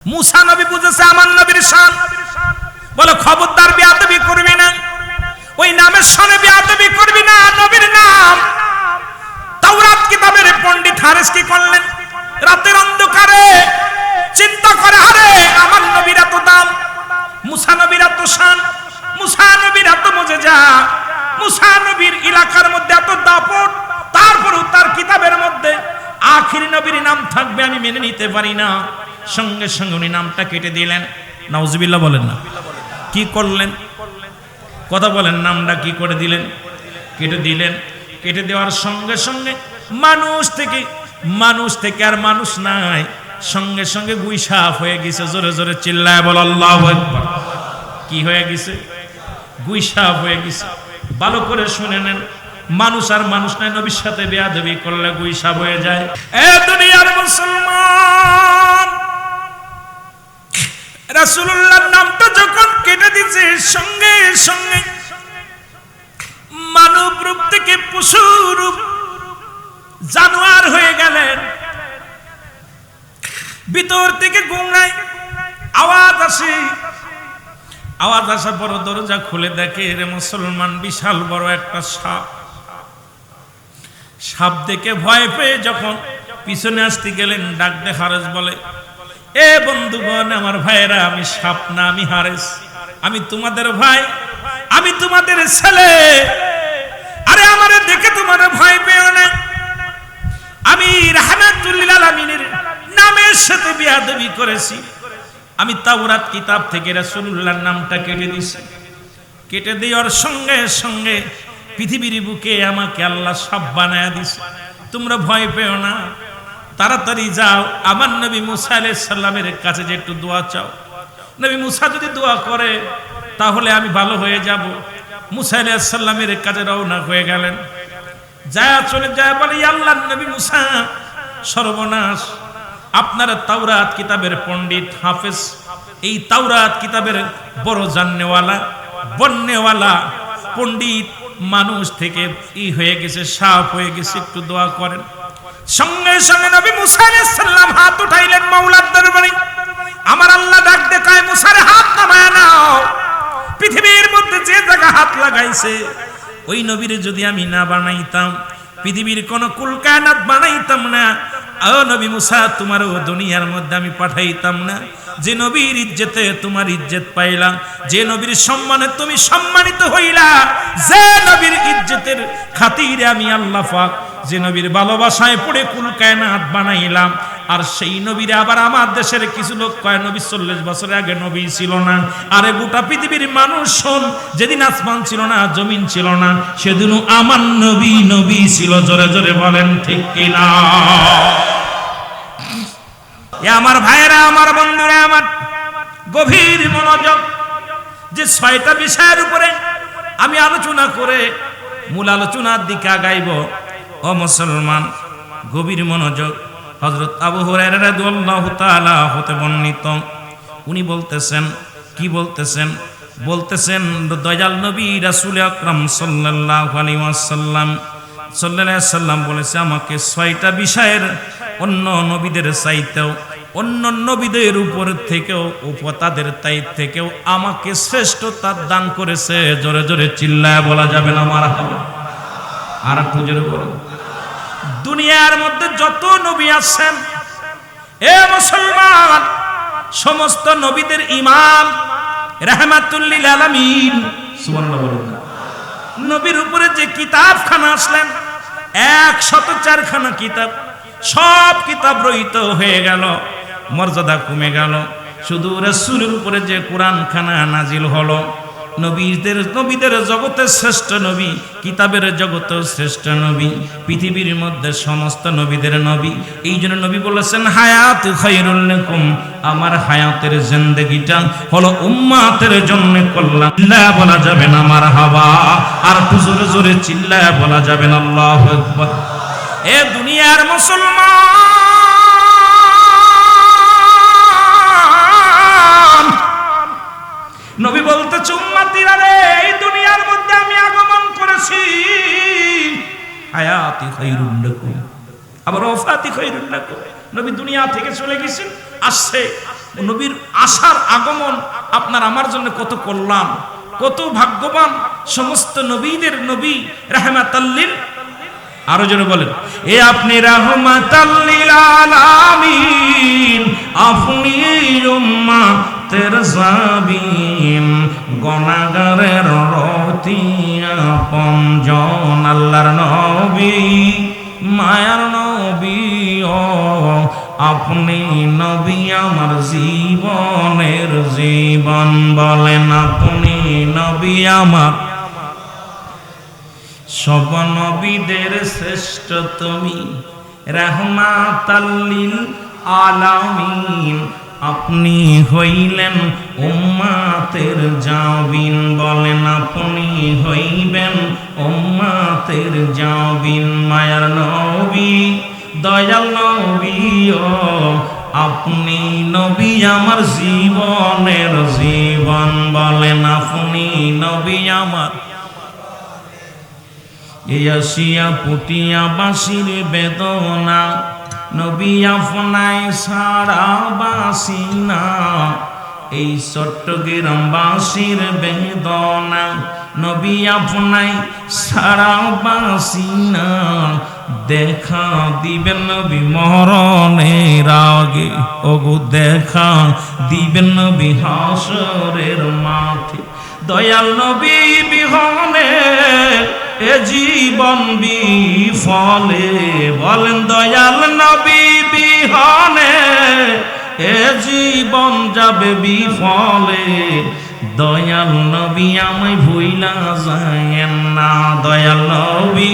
মুসা নবী বুঝেছে আমার নবীর শান, বলে খবরদার বেয়াদবি করবি না, ওই নামের শানে বেয়াদবি করবি না। নবীর নাম। তাওরাত কিতাবের পণ্ডিত হারেস কি করলেন? রাতের অন্ধকারে চিন্তা করে, আরে আমার নবীর এত দাম, মুসা নবীর এত শান, মুসা নবীর এত মুজিজা, মুসা নবীর এলাকার মধ্যে এত দাপট, তারপরও তার কিতাবের মধ্যে আখির নবীর নাম থাকবে আমি মেনে নিতে পারি না। সঙ্গে সঙ্গে উনি নামটা কেটে দিলেন। নাউজুবিল্লাহ বলেন না। কি করলেন? কথা বলেন। নামটা কি করে দিলেন? কেটে দিলেন। কেটে দেওয়ার সঙ্গে সঙ্গে মানুষ থেকে আর মানুষ নাই, সঙ্গে সঙ্গে গুই সাফ হয়ে গেছে। জোরে জোরে চিল্লায় বল আল্লাহু আকবার। কি হয়ে গেছে? গুই সাফ হয়ে গেছে। ভালো করে শুনে নেন, মানুষ আর মানুষ নাই, নবীর সাথে বেয়াদবি করলে গুই সাফ হয়ে যায়। এ দুনিয়ার মুসলমান, রাসূলুল্লাহর নামটা যখন কেটে দিয়েছে, সঙ্গে সঙ্গে মানব রূপ থেকে পশু রূপ জানোয়ার হয়ে গেলেন। ভিতর থেকে গুঙ্গায় আওয়াজ আসে। আওয়াজ আসা বড় দরজা খুলে দেখে রে মুসলমান, বিশাল বড় একটা সাপ। সাপ দেখে ভয় পেয়ে যখন পিছনে আসতে গেলেন, ডাক দে হারেস বলে, এ বন্ধুগণ, আমার ভাইয়েরা, আমি সাপ না, আমি হারেস, আমি তোমাদের ভাই, আমি তোমাদের ছেলে। আরে আমারে দেখে তোমার ভয় পেও না, আমি রাহমাতুল লিল আলামিনের নামের সাথে বেয়াদবি করেছি। আমি তাওরাত কিতাব থেকে রাসূলুল্লাহর নামটা কেটে দিয়েছি। কেটে দেওয়ার সঙ্গে সঙ্গে পৃথিবীর বুকে আমাকে আল্লাহ সাপ বানায়া দিয়েছে। তোমরা ভয় পেও না, তাড়াতাড়ি যাও, আমার নবী মুসা আলাইহিস সালামের কাছে যে একটু দোয়া চাও। নবী মুসা যদি দোয়া করে তাহলে আমি ভালো হয়ে যাব। মুসা আলাইহিস সালামের কাছে রওনা হয়ে গেলেন। চলে যায় বলে, আল্লাহর নবী মুসা, সর্বনাশ, আপনারা তাওরাত কিতাবের পণ্ডিত হাফেজ, এই তাওরাত কিতাবের বড় জাননেওয়ালা বন্নেওয়ালা পণ্ডিত মানুষ থেকে হয়ে গেছে, সাপ হয়ে গেছে, একটু দোয়া করেন। সঙ্গে সঙ্গে নবী মুসা আলাইহিস সালাম হাত উঠাইলেন মাওলার দরবারে। আমার আল্লাহ ডাক দেখায়, মুসারে হাত নামায় নাও। পৃথিবীর মধ্যে যে জায়গা হাত লাগাইছে, ওই নবীরে যদি আমি না বানাইতাম, পৃথিবীর কোন কুল কায়নাত বানাইতাম না। ও নবী মুসা, তোমারও দুনিয়ার মধ্যে আমি পাঠাইতাম না। যে নবীর ইজ্জতে তোমার ইজ্জত পাইলা, যে নবীর সম্মানে তুমি সম্মানিত হইলা, যে নবীর ইজ্জতের খাতিরে আমি আল্লাহ পাক যে নবীর ভালোবাসায় পড়ে কুল কায়নাত বানাইলাম, আর সেই নবীরে আবার আমার দেশের কিছু লোক কয় নবী 40 বছর আগে নবী ছিল না। আরে গোটা পৃথিবীর মানুষ শোন, যেদিন আসমান ছিল না, জমিন ছিল না, সেদিনও আমার নবী নবী ছিল। জোরে জোরে বলেন ঠিক কিনা? আমার ভাইয়েরা, আমার বন্ধুরা, আমার গভীর মনোযোগ, যে 6টা বিষয়ের উপরে আমি আলোচনা করে মূল আলোচনার দিকে আগাইব। ও মুসলমান, গভীর মনোযোগ। হযরত আবু হুরায়রা রাদিয়াল্লাহু তাআলা হতে বর্ণিত, উনি বলতেছেন, কি বলতেছেন? বলতেছেন, দয়াল নবী রাসূল আকরাম সাল্লাল্লাহু আলাইহি ওয়াসাল্লাম বলেছে, আমাকে 6টা বিষয়ের অন্য নবীদের চাইতেও, অন্য নবীদের উপর থেকেও, তাদের তাই থেকেও আমাকে শ্রেষ্ঠতা দান করেছে। জোরে জোরে চিল্লায় বলা যাবে না মারহাবা? আর একটু জোরে বলুন। দুনিয়ার মধ্যে যত নবী আছেন, এ মুসলমান, সমস্ত নবীদের ইমাম রাহমাতুল লিল আলামিন, সুবহানাল্লাহ বলুন। নবীর উপরে যে কিতাবখানা আসলেন, 104 খানা কিতাব, সব কিতাব রহিত হয়ে গেল, মর্যাদা কমে গেল। শুধু রাসূলের উপরে যে কোরআন খানা নাজিল হলো, নবীদের জগতের শ্রেষ্ঠ নবী, কিতাবের জগতের শ্রেষ্ঠ নবী, পৃথিবীর মধ্যে সমস্ত নবীদের নবী। এই জন্য নবী বলেছেন, হায়াত খায়রুল লাকুম, আমার হায়াতের জিন্দেগিটা হলো উম্মতের জন্য কল্যাণ। চিল্লায়া বলা যাবে না মারহাবা? আর জোরে জোরে চিল্লায়া বলা যাবে না আল্লাহু আকবার? এ দুনিয়ার মুসলমান, নবী বলতেছে, উম্মতিরা রে, এই দুনিয়ার মধ্যে আমি আগমন করেছি, হায়াতি খায়রুল লাকুম, আবার ওয়াফাতি খায়রুল লাকুম। নবী দুনিয়া থেকে চলে গেছেন, আসছে, নবীর আসার আগমন আপনার আমার জন্য কত কল্যাণ, কত ভাগ্যবান। সমস্ত নবীদের নবী রাহমাতাল লিল, আরো জোরে বলেন, এ আপনি রাহমাতাল লিল আলামিন, আপনি উম্মতের জাবিন, গুনাহগারের রতি আপনজন, আল্লাহর নবী, মায়ার নবী, ও আপনি নবী আমার জীবনের জীবন। বলেন আপনি নবী আমার, সব নবীদের শ্রেষ্ঠ তুমি, রাহমাতাল লিল আলামিন, আপনি হইলেন উম্মতের জাবিন। বলেন আপনি হইবেন উম্মতের জাবিন, মায়ার নবী, দয়াল নবী, ও আপনি নবী আমার জীবনের জীবন। বলেন আপনি নবী আমার, আসিয়া পুটিয়া বাঁশির বেদনা, নবী আপনায় সারা বাসি না, এই চট্টগ্রাম বাসির বেদনা, নবী আপনায় সারা বাসি না, দেখা দিবেন নবী মরণের আগে, ওগো দেখা দিবেন নবী হাসরের মাঠে, দয়াল নবী বিহনে এ জীবন বিফলে। বলেন দয়াল নবী বিহনে এ জীবন যাবে বিফলে, দয়াল নবী আমায় ভুইলা যায়েন না, দয়াল নবী,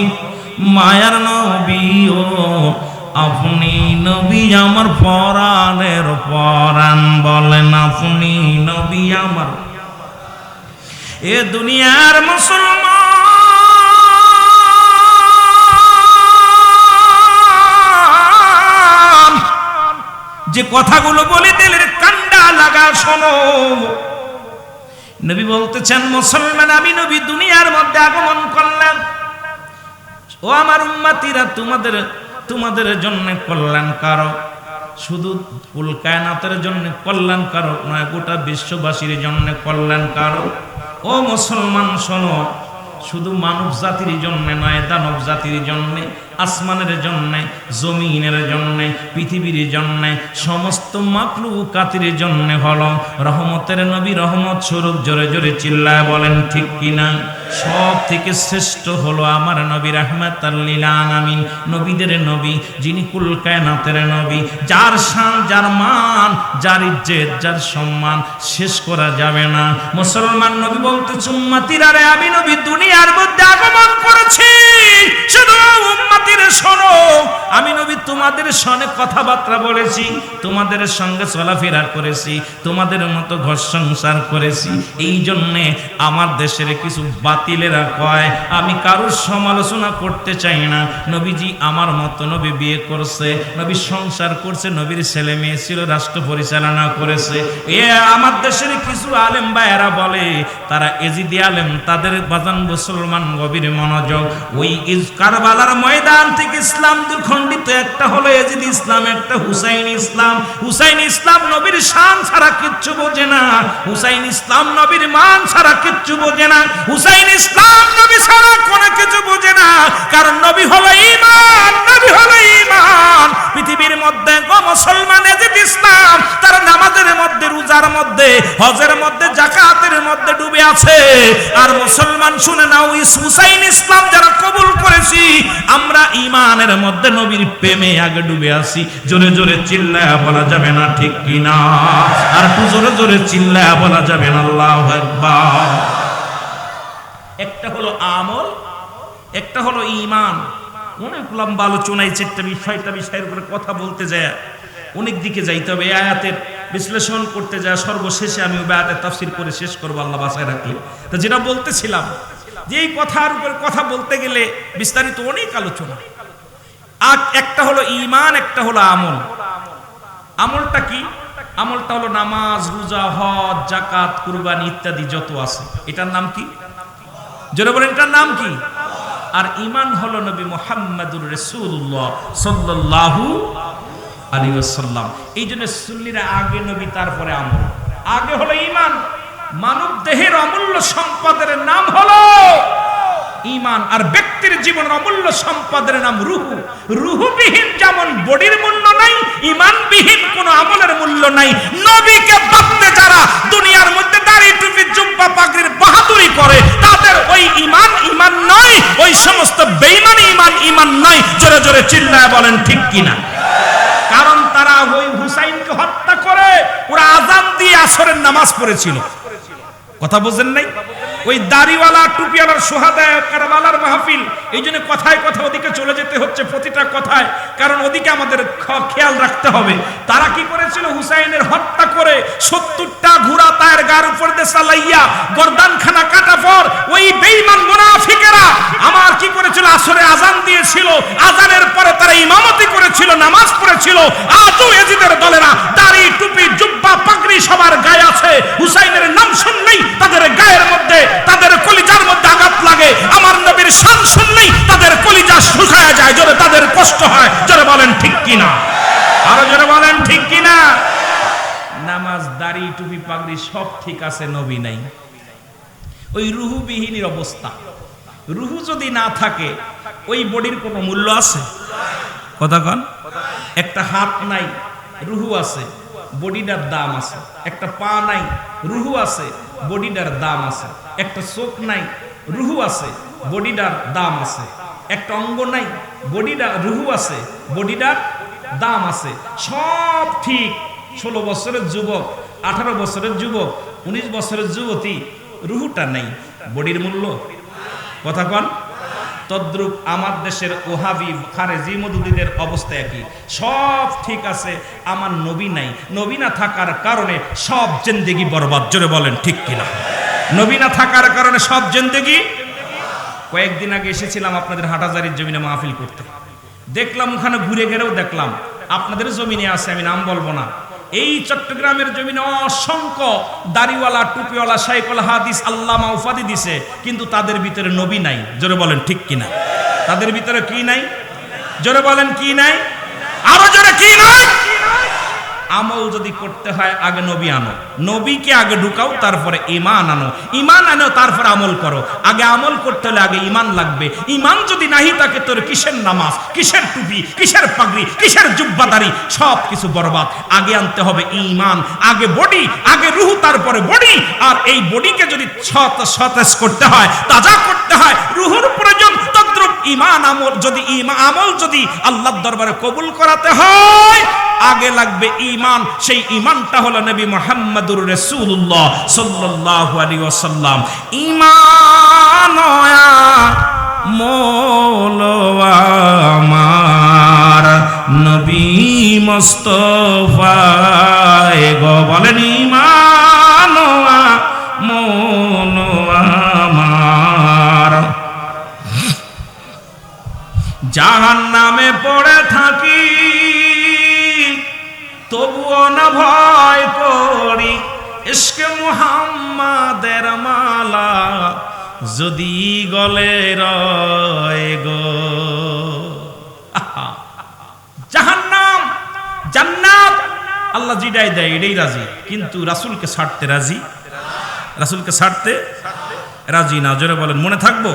মায়ার নবী, ও আপনি নবী আমার পরাণের পরাণ। বলেন আপনি নবী আমার, এ দুনিয়ার মুসলমান যে কথাগুলো বলে দিলের কান্ডা লাগা শোনো। নবী বলতেছেন, মুসলমান আমি নবী দুনিয়ার মধ্যে আগমন করলাম, ও আমার উম্মতিরা, তোমাদের জন্য কল্যাণ কারক, শুধু কুল কায়নাতের জন্য কল্যাণ কারক নয়, গোটা বিশ্ববাসীর জন্য কল্যাণ কারক। ও মুসলমান শোনো, শুধু মানব জাতির জন্য নয়, দানব জাতির জন্য, আসমানের জন্য, জমিনের জন্য, পৃথিবীর জন্য, সমস্ত মাখলুকাতের জন্য হলো রহমতের নবী, রহমত স্বরূপ। জোরে জোরে চিল্লায় বলেন ঠিক কিনা? সব থেকে শ্রেষ্ঠ হলো আমার নবী রাহমাতাল লিল আলামিন, নবীদের নবী, যিনি কুল কায়নাতের নবী, যার শান, যার মান, যার ইজ্জত, যার সম্মান শেষ করা যাবে না। মুসলমান নবী বলতে, উম্মতিরা রে, আমি নবী দুনিয়ার মধ্যে আগমন করেছি, শুধু উম্মতিরা শোনো, আমি নবী তোমাদের সঙ্গে কথাবার্তা বলেছি, তোমাদের সঙ্গে চলাফেরা করেছি, তোমাদের মতো ঘর সংসার করেছি। এই জন্যে আমার দেশের কিছু বাতিলেরা কয় আমি কারোর সমালোচনা করতে চাই না। নবীজি আমার মতো নবী বিয়ে করছে, নবী সংসার করছে, নবীর ছেলে মেয়ে ছিল, রাষ্ট্র পরিচালনা করেছে। এ আমার দেশের কিছু আলেম ভাইয়েরা বলে তারা এজিদি আলেম, তাদের বাজান মুসলমান গভীর মনোযোগ, ওই কারবালার ময়দান থেকে ইসলাম দুখণ্ডিত, একটা হলো এজিদ ইসলাম, একটা হুসাইন ইসলাম। হুসাইন ইসলাম নবীর শান ছাড়া কিচ্ছু বোঝে না, হুসাইন ইসলাম নবীর মান ছাড়া কিচ্ছু বোঝে না, হুসাইন ইসলাম নবী ছাড়া কোনো কিছু বোঝে না, কারণ নবী হলো ঈমান, নবী হলো ঈমান। পৃথিবীর মধ্যে গো মুসলমান এজিদ ইসলাম তার নামাজের মধ্যে, রোজার মধ্যে, হজের মধ্যে, যাকাতের মধ্যে ডুবে আছে। আর মুসলমান শুনে নাও, হুসাইন ইসলাম যারা কবুল করেছি আমরা ঈমানের মধ্যে নবীর প্রেমে আগে ডুবে আছি। জোরে জোরে চিল্লায়া বলা যাবে না ঠিক কিনা? আর একটু জোরে জোরে চিল্লায়া বলা যাবে না আল্লাহু আকবার। একটা হলো আমল, একটা হলো ঈমান। অনেক লম্বা আলোচনা, এই চারটা বিষয়ের উপরে কথা বলতে যায় অনেক দিকে যাইতে হবে। এই আয়াতের বিশ্লেষণ করতে যায় সর্বশেষে আমি ওই আয়াতের তাফসীর করে শেষ করবো আল্লাহ বাঁচায় রাখলে। তো যেটা বলতেছিলাম যে এই কথার উপর কথা বলতে গেলে বিস্তারিত অনেক আলোচনা। আর একটা হলো ঈমান, একটা হলো আমল। আমলটা কি? আমলটা হলো নামাজ, রোজা, হজ, যাকাত, কুরবানি ইত্যাদি যত আছে, এটার নাম কি? জোরে বলেন, এটার নাম কি? আর ঈমান হলো নবী মুহাম্মদুর রাসূলুল্লাহ সাল্লাল্লাহু আলাইহি ওয়াসাল্লাম। এই জন্য সুন্নিরা আগে নবী তারপরে আমল। আগে হলো ঈমান। মানব দেহের অমূল্য সম্পদের নাম হলো ঈমান, আর ব্যক্তির জীবনের অমূল্য সম্পদের নাম রূহ। রূহবিহীন যেমন বডির মূল্য নাই, ঈমানবিহীন কোনো আমলের মূল্য নাই। নবীকে বাদতে যারা দুনিয়ার মধ্যে দাড়ি টুপি জুব্বা পাগড়ির বাহাদুরি করে, তাদের ওই ঈমান ঈমান নয়, ওই সমস্ত বেঈমান ঈমান নয়। জোরে জোরে চিল্লায় বলেন ঠিক কিনা? কারণ তারা ওই হুসাইনকে হত্যা করে ওরা আযান দিয়ে আসরের নামাজ পড়েছিল। কথা বুঝেন নাই? ওই দাড়িওয়ালা টুপিওয়ালার সুহাদা কারবালার মাহফিল, এই জন্য কথায় কথা ওদিকে চলে যেতে হচ্ছে, প্রতিটা কথায়, কারণ ওদিকে আমাদের খেয়াল রাখতে হবে। তারা কি করেছিল? হুসাইনের হত্যা করে 70টা ঘোড়া তার গার উপর দিয়ে চালাইয়া গর্দানখানা কাটা পর ওই বেঈমান মুনাফিকেরা আমার কি করেছিল? আসরে আজান দিয়েছিল, আজানের পরে তারা ইমামতি করেছিল, নামাজ পড়েছিল। আজও এজিদের দলেরা দাড়ি টুপি জুব্বা পাগড়ি সবার গায়ে আছে, হুসাইনের নাম শুনলেই তাদের গায়ের মধ্যে, তাদের কলিজার মধ্যে আঘাত লাগে। আমার নবীর শান শুনলেই তাদের কলিজা শুকায় যায়, জোরে তাদের কষ্ট হয়। জোরে বলেন ঠিক কিনা? আরো জোরে বলেন ঠিক কিনা? নামাজ দাড়ি টুপি পাগড়ি সব ঠিক আছে, নবী নাই। ওই রূহবিহীনের অবস্থা। রূহ যদি না থাকে ওই বডির কোনো মূল্য আছে? কথা কন। একটা হাত নাই, রূহ আছে, বডিটার দাম আছে। একটা পা নাই, রূহ আছে, বডিটার দাম আছে। একটা চোখ নাই, রূহ আছে, বডিটার দাম আছে। একটা অঙ্গ নাই, বডিটার রূহ আছে, বডিটার দাম আছে। সব ঠিক। 16 বছরের যুবক, 18 বছরের যুবক, 19 বছরের যুবতী, রূহটা নেই, বডির মূল্য? কথা কন। তদ্রূপ আমার দেশের ওহাবি খারেজি মদুদিদের অবস্থা একই। সব ঠিক আছে, আমার নবী নাই। নবী না থাকার কারণে সব জিন্দেগি বরবাদ। জোরে বলেন ঠিক কিনা? নবী না থাকার কারণে সব জিন্দেগি। কয়েকদিন আগে এসেছিলাম আপনাদের হাটাজারির জমিনে মাহফিল করতে। দেখলাম ওখানে ঘুরে গেলেও দেখলাম আপনাদের জমিনে আছে, আমি নাম বলবো না। এই চট্টগ্রামের জমিনে অসংখ্য দাড়িওয়ালা টুপিওয়ালা শাইখুল হাদিস আল্লামা উপাধি দিছে, কিন্তু তাদের ভিতরে নবী নাই। জোরে বলেন ঠিক কিনা? তাদের ভিতরে কি নাই? জোরে বলেন কি নাই? আরো জোরে কি নাই? আমল যদি করতে হয় আগে নবী আনো, নবীকে আগে ঢুকাও, তারপরে ঈমান আনো, ঈমান আনো, তারপরে আমল করো। আগে আমল করতে হলে আগে ঈমান লাগবে। ঈমান যদি নাহি থাকে তোর কিসের নামাজ, কিসের টুপি, কিসের পাগড়ি, কিসের জুব্বাদারি, সব কিছু বরবাদ। আগে আনতে হবে ঈমান, আগে বডি, আগে রূহ, তারপরে বডি। আর এই বডিকে যদি সতেজ করতে হয়, তাজা করতে হয়, রূহের প্রয়োজন। তদ্রূপ ঈমান আমল যদি আমল যদি আল্লাহর দরবারে কবুল করাতে হয়, আগে লাগবে ঈমান। সেই ঈমানটা হলো নবী মুহাম্মদুর রাসূলুল্লাহ সাল্লাল্লাহু আলাইহি ওয়াসাল্লাম। ঈমান আমল আমার নবী মুস্তাফা গো, বলেন ঈমান আমল আমার। জাহান্নামে পড়ে থাকি তবুও না ভয় করি, ইশকে মুহাম্মাদের মালা যদি গলে রয় গো। জাহান্নাম জান্নাত আল্লাহ যেটাই দেয় এটাই রাজি, কিন্তু রাসূলকে ছাড়তে রাজি, রাসূলকে ছাড়তে রাজি না। জোরে বলেন মনে থাকবো?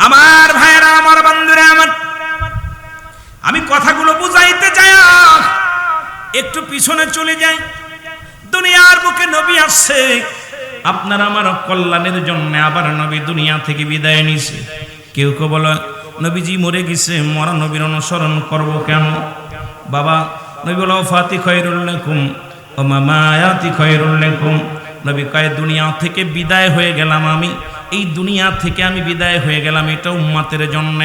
আমার ভাইরা, আমার বন্ধুরা, আমার আমি কথাগুলো বুঝাইতে চাই, একটু পিছনে চলে যাই। দুনিয়ার বুকে নবী আসছে আপনার আমার কল্যাণের জন্য, আবার নবী দুনিয়া থেকে বিদায় নিছে। কেউ কেউ বলে নবীজি মরে গেছে, মরা নবীর অনুসরণ করব কেন? বাবা, নবী বলো ফাতি খায়রুল লাকুম ওয়া মামায়াতি খায়রুল লাকুম। নবী কয় দুনিয়া থেকে বিদায় হয়ে গেলাম আমি, এই দুনিয়া থেকে আমি বিদায় হয়ে গেলাম, এটা উম্মতের জন্য।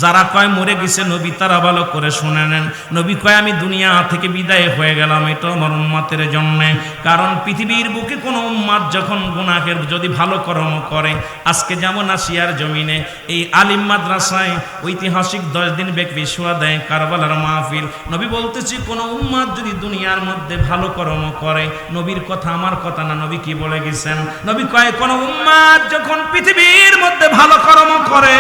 যারা কয় মরে গেছে নবী, তারা ভালো করে শুনে নেন। নবী কয় আমি দুনিয়া থেকে বিদায় হয়ে গেলাম, এটা আমার উম্মতের জন্য। কারণ পৃথিবীর বুকে কোনো উম্মত যখন গুনাহের যদি ভালো কর্ম করে, আজকে যেমন আসিয়ার জমিনে এই আলিম মাদ্রাসায় ঐতিহাসিক 10 দিন ব্যাপী সুহাদায়ে কারবালার মাহফিল, নবী বলতেছি কোন উম্মত যদি দুনিয়ার মধ্যে ভালো কর্ম করে, নবীর কথা আমার কথা না, নবী কি বলে গেছেন? নবী কয় কোন উম্মত যখন পৃথিবীর মধ্যে ভালো কর্ম করে,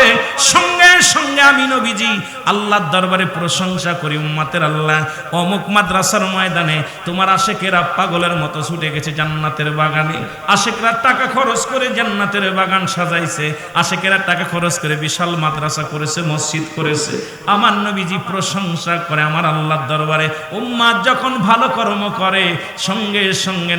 সঙ্গে সঙ্গে আমি নবীজি আল্লাহর দরবারে প্রশংসা করি, উম্মতের আল্লাহ অমুক মাদ্রাসার ময়দানে তোমার আশেকেরা পাগলের মতো ছুটে গেছে জান্নাতের বাগানে, আশেকরা টাকা খরচ করে জান্নাতের বাগান সাজাইছে, আশেকেরা টাকা খরচ করে বিশাল মাদ্রাসা করেছে, মসজিদ করেছে। আমার নবীজি প্রশংসা করে আমার আল্লাহর দরবারে। উম্মত যখন ভালো কর্ম করে সঙ্গে সঙ্গে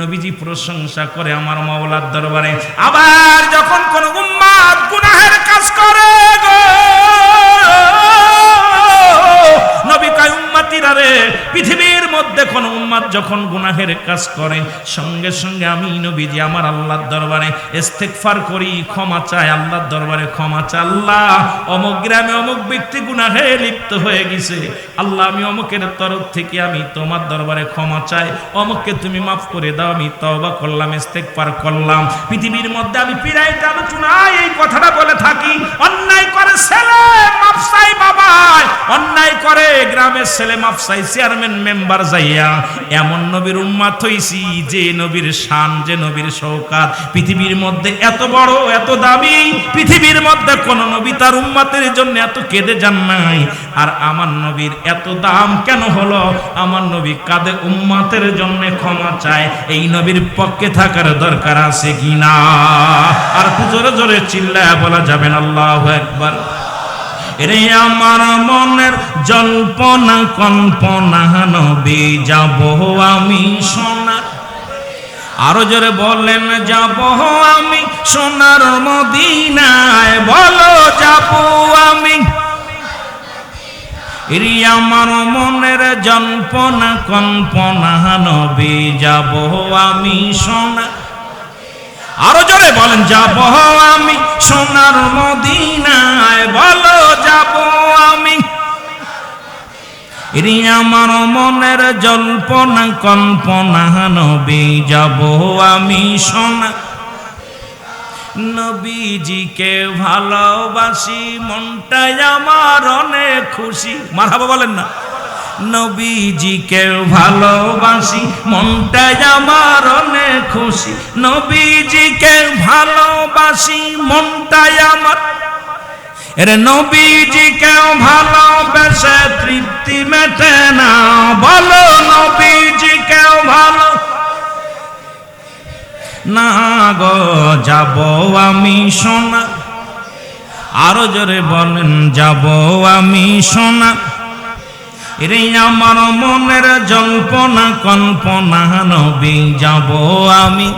নবীজি প্রশংসা করে আমার মাওলার দরবারে। আবার যখন কোন উম্মত গুনাহের কাজ করে গো, নবী কয় উম্মতিরা রে, পৃথিবীর মধ্যে কোন উম্মত যখন গুনাহের কাজ করে সঙ্গে সঙ্গে আমি নবীজি আমার আল্লাহর দরবারে ইস্তেগফার করি, ক্ষমা চাই আল্লাহর দরবারে, ক্ষমা চাই। আল্লাহ অমুক গ্রামে অমুক ব্যক্তি গুনাহে লিপ্ত হয়ে গেছে, আল্লাহ আমি অমুকের তরফ থেকে আমি তোমার দরবারে ক্ষমা চাই, অমুককে তুমি মাফ করে দাও, আমি তওবা করলাম, ইস্তেগফার করলাম। পৃথিবীর মধ্যে আমি পিরাইতে আলোচনায় এই কথাটা বলে থাকি, অন্যায় করে ছেলে মাফ চাই বাবা, অন্যায় করে গ্রামের ছেলে মাফ চাই চেয়ারম্যান মেম্বার যাইয়া। এমন নবীর উম্মত হইছি যে নবীর শান, যে নবীর শওকাত পৃথিবীর মধ্যে এত বড়, এত দামি, পৃথিবীর মধ্যে কোন নবী তার উম্মতের জন্য এত কেঁদে যান নাই। আর আমার নবীর এত দাম কেন হলো? আমার নবী কাঁদে উম্মতের জন্য, ক্ষমা চায়। এই নবীর পক্ষে থাকার দরকার আছে কিনা? আর জোরে জোরে চিল্লায় বলা যাবে না আল্লাহু আকবার। রে আমার মনের জল্পনা কল্পনা, নবী যাব আমি সোনার, আরো জোরে বলেন যাব আমি সোনার মদিনায়, বলো যাব আমি। রে আমার মনের জল্পনা কল্পনা, নবী যাব আমি সোনার, আরো জোরে বলেন যাব আমি সোনার মদিনায়, বলো যাব আমি। রে আমার মনের জল্পনা কল্পনা, নবী যাব আমি সোনার, নবীজিকে ভালোবাসি মনটাই আমার অনেক খুশি। মারহাবা বলেন না। নবীজিকে ভালোবাসি মনটাই আমার অনেক খুশি, নবীজিকে ভালোবাসি মনটাই আমার, এরে নবীজিকে ভালোবেসে তৃপ্তি মেটে না, বলো নবীজিকে ভালো না গো যাব আমি সোনা, আরো জোরে বলেন যাব আমি সোনা। রে আমার মনের জল্পনা কল্পনা, নবী যাব আমি।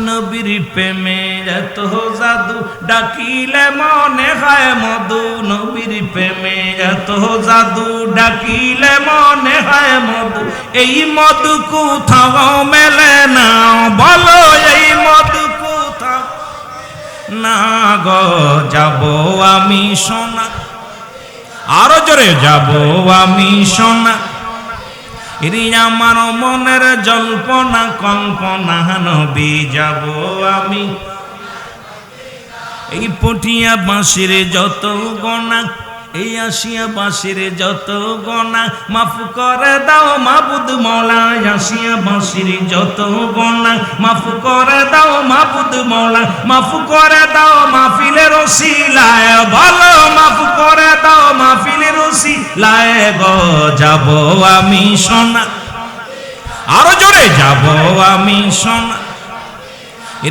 নবীর প্রেমে এত জাদু ডাকিলে মনে হয় মধু, নবীর প্রেমে এত জাদু ডাকিলে মনে হয় মধু, এই মধু কোথাও মেলে না, বলো এই মধু কোথাও না গো যাব আমি সোনা, আরো জোরে যাব আমি সোনা। রে আমার মনের জল্পনা কল্পনা, নবী যাব আমি। এই পটিয়া বাঁশির যত গোনা, এই আসিয়া বাঁশির যত গোনা, মাফ করে দাও মাবুদ মওলা, আসিয়া বাঁশির যত গোনা, মাফ করে দাও মাবুদ মওলা, মাফ করে দাও মাহফিলের ওসিলায়, বলো মাফ করে দাও মাহফিলের ওসিলায় গো যাব আমি সোনা, আরো জোরে যাব আমি সোনা।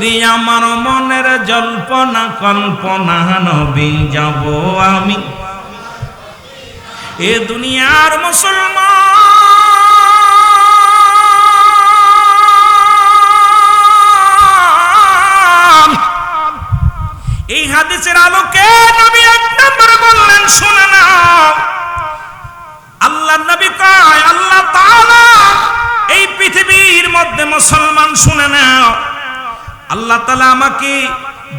রে আমার মনের জল্পনা কল্পনা, নবী যাব আমি। এ দুনিয়ার মুসলমান, এই হাদিসের আলোকে নবী এক নম্বর বললেন শুনে নাও, আল্লাহর নবী কয় আল্লাহ তাআলা এই পৃথিবীর মধ্যে মুসলমান শুনে নাও, আল্লাহ তাআলা আমাকে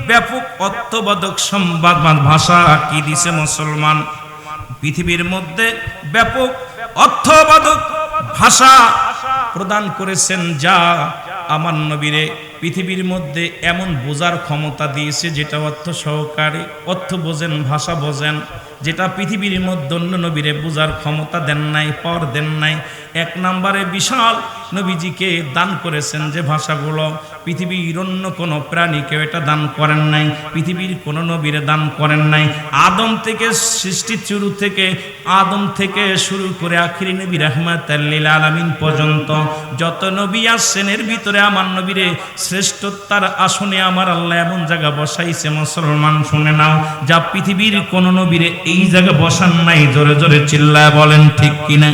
ব্যাপক অর্থবোধক সংবাদ ভাষা কি দিছে? মুসলমান পৃথিবীর মধ্যে ব্যাপক অর্থবোধক ভাষা প্রদান করেছেন, যা আমার নবীরে পৃথিবীর মধ্যে এমন বোঝার ক্ষমতা দিয়েছে যেটা অর্থ সহকারে, অর্থ বোঝেন, ভাষা বোঝেন। যেটা পৃথিবীর মধ্যে অন্য নবীরে বোঝার ক্ষমতা দেন নাই, পর দেন নাই। এক নম্বরে বিশাল নবীজিকে দান করেছেন যে ভাষাগুলো পৃথিবীর অন্য কোনো প্রাণীকে এটা দান করেন নাই, পৃথিবীর কোনো নবীরে দান করেন নাই। আদম থেকে সৃষ্টির শুরু থেকে, আদম থেকে শুরু করে আখিরি নবী রাহমাতাল লিল আলামিন পর্যন্ত যত নবী আসছেন এর ভিতরে আমার নবীরে শ্রেষ্ঠতার আসনে আমার আল্লাহ এমন জায়গা বসাইছে মুসলমান শুনে নাও, যা পৃথিবীর কোনো নবীরে এই জায়গা বসান নাই। জোরে জোরে চিল্লায় বলেন ঠিক কিনা?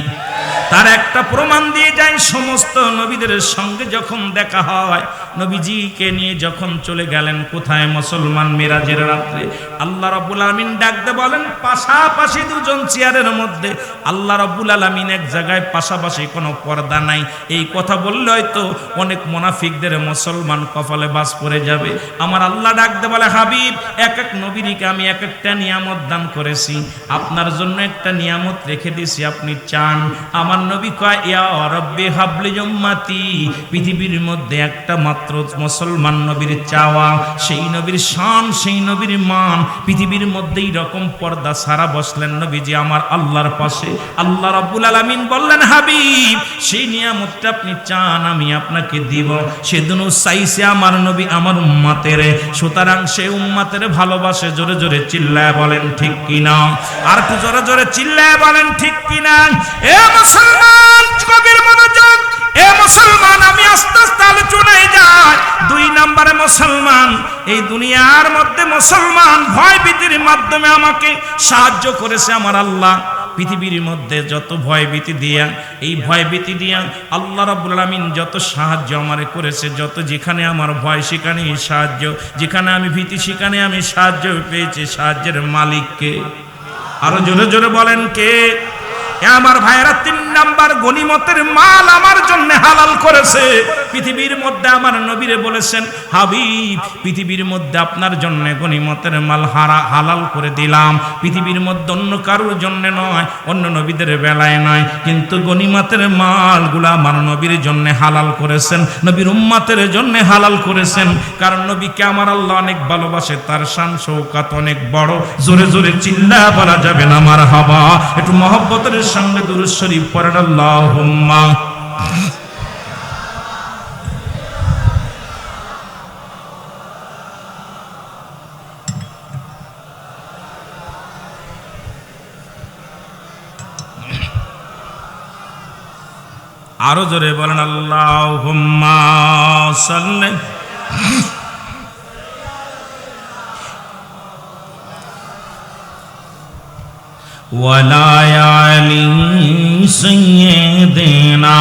তার একটা প্রমাণ দিয়ে যায়, সমস্ত নবীদের সঙ্গে যখন দেখা হয়, নবীজিকে নিয়ে যখন চলে গেলেন কোথায়? মুসলমান মিরাজের রাত্রে আল্লাহ রাব্বুল আলামিন ডাকতে বলেন পাশাপাশি দুজন চেয়ারের মধ্যে আল্লাহ রাব্বুল আলামিন এক জায়গায়, পাশাপাশি কোনো পর্দা নাই। এই কথা বললে হয়তো অনেক মুনাফিকদের মুসলমান কপালে বাস পড়ে যাবে। আমার আল্লাহ ডাকতে বলে হাবিব, এক এক নবীকে আমি এক একটা নিয়ামত দান করেছি, আপনার জন্য একটা নিয়ামত রেখে দিয়েছি, আপনি চান? আমার নবী কয় ইয়া রাব্বি হাবলি উম্মতি, পৃথিবীর মধ্যে একটা মাত্র মুসলমান নবীর চাওয়া, সেই নবীর শান, সেই নবীর মান, পৃথিবীর মধ্যে এরকম পর্দা সারা বসলেন নবীজি আমার আল্লাহর পাশে। আল্লাহ রাব্বুল আলামিন বললেন হাবিব, সেই নিয়ামতটা আপনি চান আমি আপনাকে দিব। সেদিনও চাইছে আমার নবী আমার উম্মতের, সুতরাং সেই উম্মতের ভালোবাসে। জোরে জোরে চিল্লায় বলেন ঠিক কিনা? আর একটু জোরে জোরে চিল্লায় বলেন ঠিক কিনা? এ মুসলমান, কবির মনোযোগ। এ মুসলমান, আমি আস্তে আস্তে আলোচনায় যাই। দুই নম্বরে মুসলমান, এই দুনিয়ার মধ্যে মুসলমান ভয় ভীতির মাধ্যমে আমাকে সাহায্য করেছে আমার আল্লাহ। পৃথিবীর মধ্যে যত ভয় ভীতি দিয়া, এই ভয় ভীতি দিয়া আল্লাহ রাব্বুল আলামিন যত সাহায্য আমারে করেছে, যত যেখানে আমার ভয় সেখানেই সাহায্য, যেখানে আমি ভীতি সেখানে আমি সাহায্য পেয়েছি। সাহায্যের মালিককে আরো জোরে জোরে বলেন কে? আমার ভাইয়েরা, তিন নাম্বার গনিমতের মাল আমার জন্য হালাল করেছে। পৃথিবীর মধ্যে আমার নবীরে বলেছেন হাবিব, পৃথিবীর মধ্যে আপনার জন্য গনিমতের মাল হালাল করে দিলাম। পৃথিবীর মধ্যে অন্য কারোর জন্য নয়, অন্য নবীদের বেলায় নয়, কিন্তু গনিমতের মালগুলা আমার নবীর জন্য হালাল করেছেন, নবীর উম্মতের জন্য হালাল করেছেন। কারণ নবীকে আমার আল্লাহ অনেক ভালোবাসে, তার শান শৌকাত অনেক বড়। জোরে জোরে চিল্লা বলা যাবে না মারহাবা? একটু মহব্বতের সঙ্গে দুরূদ শরীফ পড়েন আল্লাহুম্মা। আরো জোরে বলেন আল্লাহুম্মা সাল্লি। ওয়ালা আলি সাইয়্যিদিনা।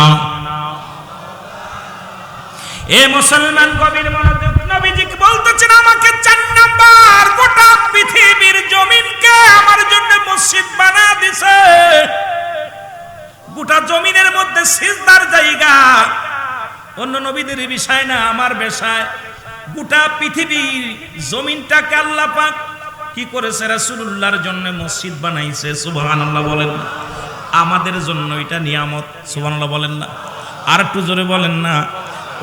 এ মুসলমান, কবির মনোযোগ। নবীজি বলতেছেন আমাকে 4 নাম্বার গোটা পৃথিবীর জমিনকে আমার জন্য মসজিদ বানায় দিয়েছে। গোটা জমিনের মধ্যে সিজদার জায়গা। অন্য নবীদের বিষয় না, আমার বিষয়। গোটা পৃথিবীর জমিনটাকে আল্লাহ পাক কি করেছে? রাসূলুল্লাহর জন্য মসজিদ বানাইছে। সুবহানাল্লাহ বলেন। আমাদের জন্য এটা নিয়ামত। সুবহানাল্লাহ বলেন না? আর একটু জোরে বলেন না?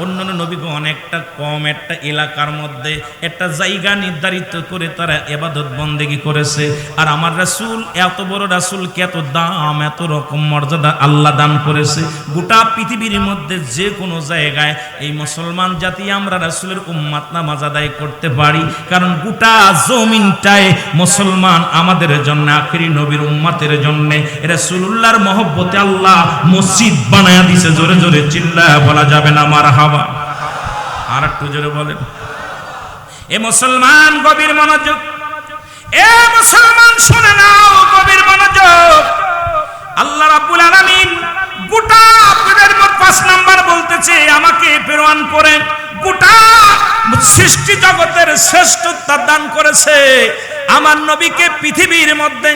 অন্যান্য নবীকে অনেকটা কম একটা এলাকার মধ্যে একটা জায়গা নির্ধারিত করে তারা ইবাদত বন্দেগী করেছে। আর আমার রাসূল, এত বড় রাসূলকে এত দাম, এত রকম মর্যাদা আল্লাহ দান করেছে। গোটা পৃথিবীর মধ্যে যে কোনো জায়গায় এই মুসলমান জাতি আমরা রাসূলের উম্মত নামাজ আদায় করতে পারি, কারণ গোটা জমিনটায় মুসলমান আমাদের জন্য, আখিরি নবীর উম্মতের জন্য রাসূলুল্লাহর মহব্বতে আল্লাহ মসজিদ বানায়া দিয়েছে। জোরে জোরে চিল্লায়া বলা যাবে না মারহাবা? আর একটু জোরে বলেন। এ মুসলমান, গভীর মনোযোগ। এ মুসলমান শুনে নাও, গভীর মনোযোগ। আল্লাহ রাব্বুল আলামিন গোটা পৃথিবীর 5 নাম্বার বলতেছে আমাকে প্রেরণ করে গোটা সৃষ্টি জগতের শ্রেষ্ঠত্ব দান করেছে। আমার নবীকে পৃথিবীর মধ্যে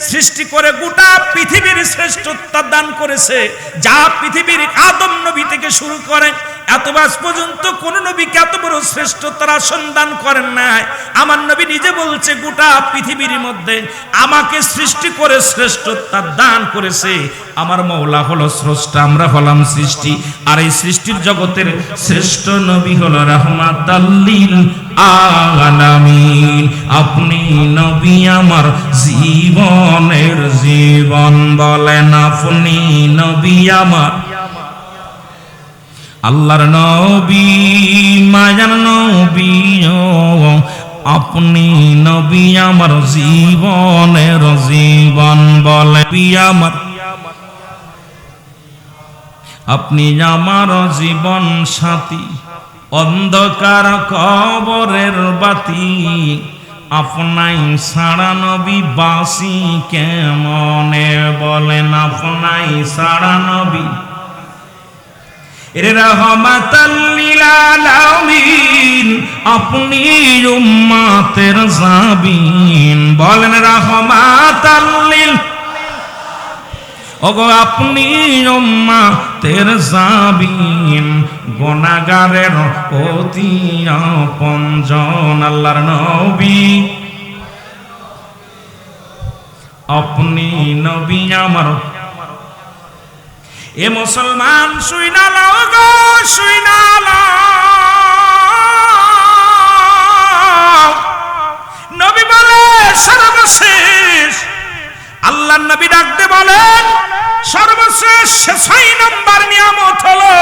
সৃষ্টি করে গোটা পৃথিবীর শ্রেষ্ঠত্ব দান করেছে। যা পৃথিবীর আদম নবী থেকে শুরু করে এতবাস পর্যন্ত কোন নবীকে এত বড় শ্রেষ্ঠতার আসন দান করেন নাই। আমার নবী নিজে বলছে গোটা পৃথিবীর মধ্যে আমাকে সৃষ্টি করে শ্রেষ্ঠতা দান করেছে। আমার মওলা হলো স্রষ্টা, আমরা হলাম সৃষ্টি। আর এই সৃষ্টির জগতের শ্রেষ্ঠ নবী হলো রাহমাতাল লিল আলামিন। আপনি নবী আমার জীবনের জীবন, বলেন আপনি নবী আমার আল্লাহর নবী, মায়ার নবী, আপনি নবী আমার জীবনের জীবন, বলে আমার আপনি আমার জীবন সাথী, অন্ধকার কবরের বাতি, আপনাই সারা নবী বাসি কেমনে, বলেন আপনাই সারা নবী রহমাতাল লিল আলামিন, আপনি উম্মতের জাবিন, বলেন রহমাতাল লিল, ওগো আপনি উম্মতের জাবিন, গুনাহগারের অতি আপনজন, আল্লাহর নবী আপনি নবী আমার। এ মুসলমান শুইনা লাও গো, শুইনা লাও, নবী বলে সর্বশেষ, আল্লাহর নবী ডাকতে বলেন সর্বশেষ 6 নম্বর নিয়ামত হলো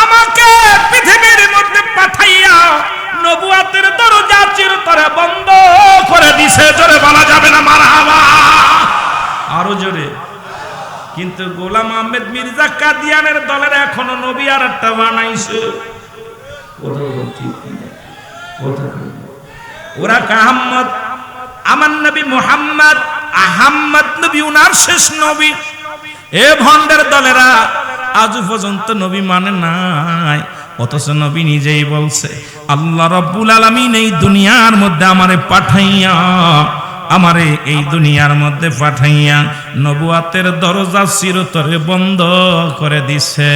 আমাকে পৃথিবীর মধ্যে পাঠাইয়া নবুয়তের দরজা চিরতরে বন্ধ করে দিছে। জোরে বলা যাবে না মারহাবা? আরো জোরে। কিন্তু গোলাম আহমেদ মির্জা কাদিয়ানের দলের এখনো নবী আর একটা বানাইছে। ওরা আহমদ, আমার নবী মুহাম্মদ আহমদ নবী উনার শেষ নবী। এ ভন্ডের দলেরা আজ পর্যন্ত নবী মানে নাই, অথচ নবী নিজেই বলছে আল্লাহ রাব্বুল আলামিন এই দুনিয়ার মধ্যে আমারে পাঠাইয়া, আমারে এই দুনিয়ার মধ্যে পাঠাইয়া নবুয়তের দরজা চিরতরে বন্ধ করে দিছে।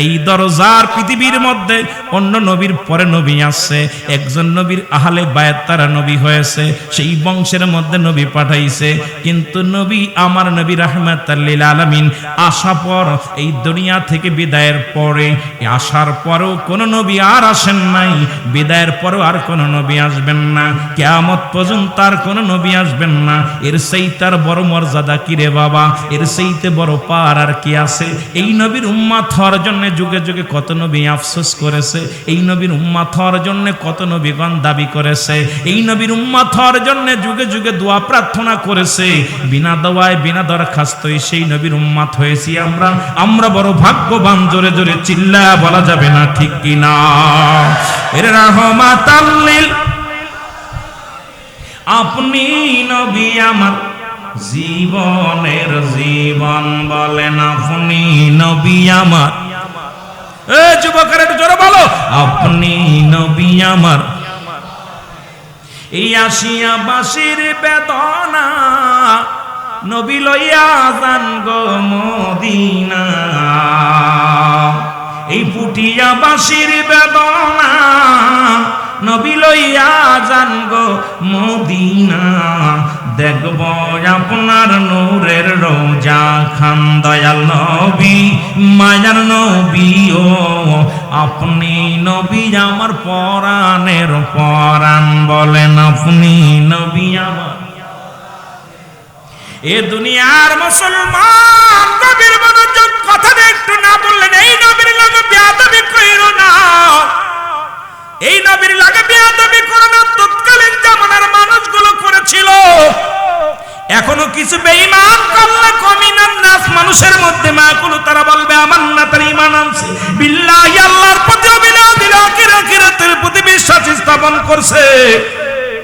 এই দরজার পৃথিবীর মধ্যে অন্য নবীর পরে নবী আছে, একজন নবীর আহলে বায়াত তারা নবী হয়েছে, সেই বংশের মধ্যে নবী পাঠাইছে। কিন্তু নবী আমার নবী রাহমাতাল লিল আলামিন আসা পর এই দুনিয়া থেকে বিদায়ের পরে, আসার পরেও কোনো নবী আর আসেন নাই, বিদায়ের পরেও আর কোনো নবী আসবেন না, কিয়ামত পর্যন্ত আর কোনো নবী আসবেন না। এর সেইটার বড় মর্যাদা কি রে বাবা? এর সেইতে বড় পার আর কি আছে? এই নবীর উম্মত হওয়ার জন্য যুগে যুগে কত নবী আফসোস করেছে, এই নবীর উম্মত হওয়ার জন্য কত নবীগণ দাবি করেছে, এই নবীর উম্মত হওয়ার জন্য যুগে যুগে দোয়া প্রার্থনা করেছে। বিনা দোয়ায় বিনা দরখাস্তই সেই নবীর উম্মত হয়েছি আমরা। আমরা বড় ভাগ্যবান। জোরে জোরে চিল্লা বলা যাবে না ঠিক কিনা? এর রাহমাতাল লিল, আপনি নবী আমার জীবনের জীবন, বলেন আপনি নবী আমার। এ যুবকের একটু জোরে বলো, আপনি নবী আমার। এই আসিয়া বাসির বেদনা নবী লইয়া যান গো মদিনা, এই পুটিয়া বাসির বেদনা নবী লইয়া যান গো মদিনা, দেখব আপনার নূরের রোজা খান, দয়াল নবী মায়ার নবী, ও আপনি নবী আমার পরাণের পরাণ, বলেন আপনি নবী আমার। এ দুনিয়ার মুসলমান নবীর মনোযোগ কথা একটু না বললেন, এই নবীর লগে বেয়াদবি কইরো না, এই নবীর লাগে বেয়াদবি করো না। তৎকালীন জামানার মানুষগুলো করেছিল, এখনো কিছু বেঈমান করলে কমিনান নাস মানুষের মধ্যে মাগুলো তারা বলবে আমার না তার ঈমান আছে, বিল্লাহি আল্লাহর প্রতি অবিনা দিল আখিরাতের প্রতি বিশ্বাস স্থাপন করছে।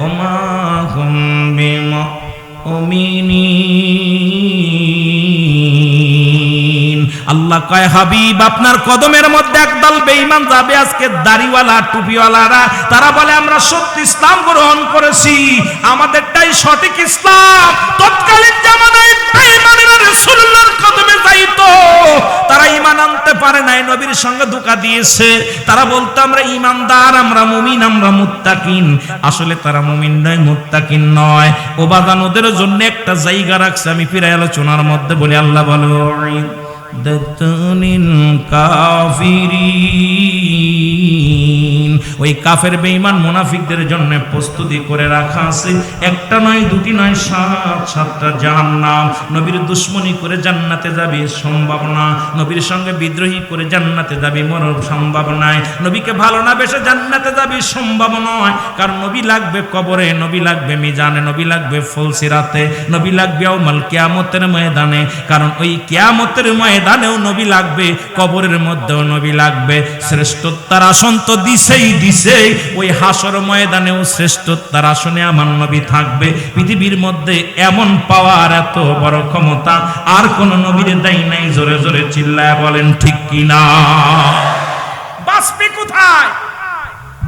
ওমা হুম বিমুমিনিন, আল্লাহ কয় হাবিব আপনার কদমের মধ্যে একদল বেঈমান যাবে আজকে, দাড়িওয়ালা টুপিওয়ালারা, তারা বলে আমরা সত্য ইসলাম গ্রহণ করেছি, আমাদেরটাই সঠিক ইসলাম। তৎকালীন জামানায় বেঈমানেরা রাসূলুল্লাহর কদমে যাইতো, তারা ঈমান আনতে পারে নাই, নবীর সঙ্গে ধোঁকা দিয়েছে। তারা বলতো আমরা ঈমানদার, আমরা মুমিন, আমরা মুত্তাকিন। আসলে তারা মুমিন নয়, মুত্তাকিন নয়। ও বাগান ওদের জন্য একটা জায়গা রাখছে, আমি ফিরে আলোচনার মধ্যে বলি। আল্লাহ বলো দতুনিন কাফিরিন, ওই কাফের বেঈমান মুনাফিকদের জন্য প্রস্তুতি করে রাখা আছে। একটা নয়, দুটি নয়, 7-7টা জাহান্নাম। নবীর দুশমনি করে জান্নাতে যাবে সম্ভব না, নবীর সঙ্গে বিদ্রোহী করে জান্নাতে যাবে সম্ভব নয়, নবীকে ভালো না বেশে জান্নাতে যাবে সম্ভব নয়। কারণ নবী লাগবে কবরে, নবী লাগবে মিজানে, নবী লাগবে ফুলসিরাতে, নবী লাগবে ইয়াউমাল কিয়ামতের ময়দানে। কারণ ওই কিয়ামতের ময়দানেও নবী লাগবে, কবরের মধ্যেও নবী লাগবে। শ্রেষ্ঠত্বের আসন তো দিছেই, ওই হাসর ময়দানেও শ্রেষ্ঠত্বের আসনে আমার নবী থাকবে। পৃথিবীর মধ্যে এমন পাওয়ার, এত বড় ক্ষমতা আর কোন নবীর দেয় নাই। জোরে জোরে চিল্লায় বলেন ঠিক কিনা? বাঁচবে কোথায়?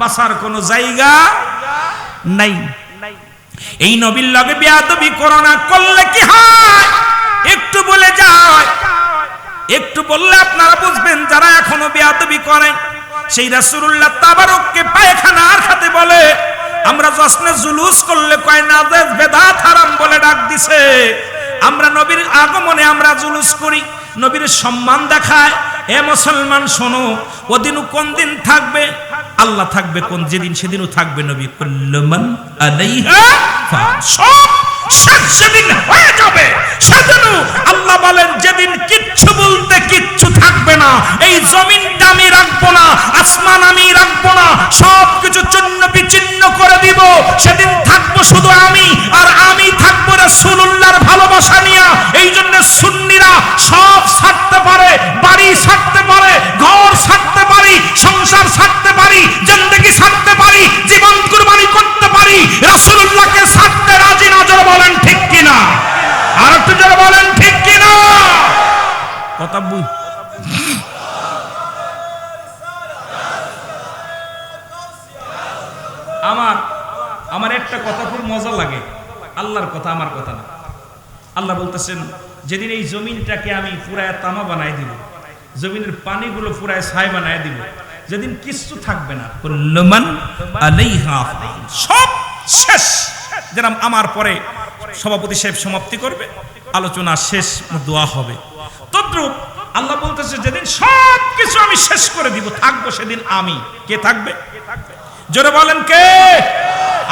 বাঁচার কোন জায়গা নাই। এই নবীর লগে বেয়াদবি করো না, করলে কি হয় একটু বলে যায়, একটু বললে আপনারা বুঝবেন। যারা এখনো বেয়াদবি করে, সেই রাসূলুল্লাহ তাবারককে পায়খানার খাতে বলে, আমরা জশ্নে জুলুস করলে কয় নাজায়েজ বেদাত হারাম বলে ডাক দিছে। আমরা নবীর আগমনে আমরা জুলুস করি, নবীর সম্মান দেখায়। এ মুসলমান শোনো, ওদিনও কোন দিন থাকবে? আল্লাহ থাকবে কোন যেদিন, সেদিনও থাকবে নবী। কুল্লুমান আলাইহা ফান, সব শেষ যেদিন হয়ে যাবে সেদিন আল্লাহ বলেন যেদিন কিচ্ছু বলতে কিচ্ছু থাকবে না। এই জমিনটা আমি রাখবো না, আসমান আমি রাখবো না, সব কিছু চূর্ণ বিচূর্ণ করে দিব। সেদিন থাকবো শুধু আমি, আর আমি থাকবো রাসূলুল্লাহর ভালোবাসা নিয়ে। এই জন্য সুন্নিরা সব ছাড়তে পারে, বাড়ি ছাড়তে পারে, ঘর ছাড়তে পারি, সংসার ছাড়তে পারি, জিন্দেগি ছাড়তে পারি, জীবন কুরবানি করতে পারি, রাসূলুল্লাহকে ছাড়তে রাজি না। জোরে বলেন ঠিক কিনা? আর একটু জোরে বলেন ঠিক কিনা? কথা বুঝ। আমার একটা কথা খুব মজা লাগে, আল্লাহর কথা, আমার কথা না। আল্লাহ বলতেছেন যেদিন এই জমিনটাকে আমি পুরায় তামা বানাই দিব, জমিনের পানিগুলো পুরায় ছাই বানাই দিব, যেদিন কিচ্ছু থাকবে না, কুল্লুমান আলাইহা ফান, সব শেষ। যেরকম আমার পরে সভাপতি সাহেব সমাপ্তি করবে, আলোচনা শেষ, দোয়া হবে, তদ্রূপ আল্লাহ বলতেছে যেদিন সব কিছু আমি শেষ করে দিব, থাকবো সেদিন আমি। কে থাকবে? জোরে বলেন কে?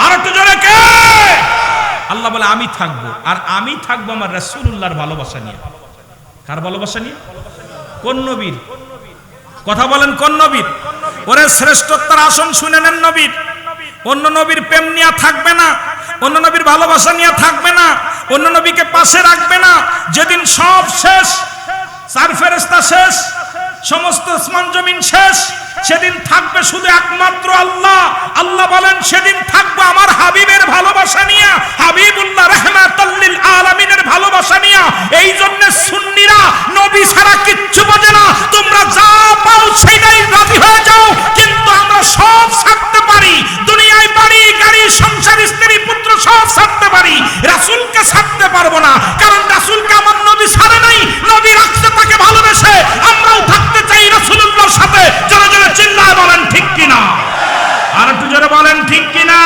আর একটু জোরে কে? আল্লাহ বলে আমি থাকবো, আর আমি থাকবো আমার রাসূলুল্লাহর ভালোবাসা নিয়ে। কার ভালোবাসা নিয়ে? কোন নবীর? কথা বলেন কোন নবীর? ওরে শ্রেষ্ঠত্বের আসন শুনে নেন নবীর। অন্য নবীর প্রেম নিয়ে থাকবে না, অন্য নবীর ভালোবাসা নিয়ে থাকবে না, অন্য নবীকে পাশে রাখবে না। যেদিন সব শেষ, চার ফেরেশতা শেষ, সমস্ত আসমান জমিন শেষ, সেদিন থাকবে শুধু একমাত্র আল্লাহ। আল্লাহ বলেন সেদিন থাকবো আমার হাবিবের ভালোবাসা নিয়ে, হাবিবুল্লাহ রাহমাতুল লিল আলামিনের ভালোবাসা নিয়ে। এই জন্য সুন্নিরা নবী ছাড়া কিচ্ছু বোঝে না। তোমরা যা পাও সেটাই রাজি হয়ে যাও, কিন্তু আমরা সব ছাড়তে পারি। দুনিয়ায় বাড়ি গাড়ি সংসার স্ত্রী পুত্র সব ছাড়তে পারি, রাসূলকে ছাড়তে পারবো না। কারণ রাসূলকে আমার নবী ছাড়ে নাই, নবী রাখছে তাকে ভালোবেসে। আমরাও থাকতে চাই রাসূলুল্লাহর সাথে। জোরে জোরে চিল্লায় বলেন ঠিক কিনা? আর একটু জোরে বলেন ঠিক কিনা?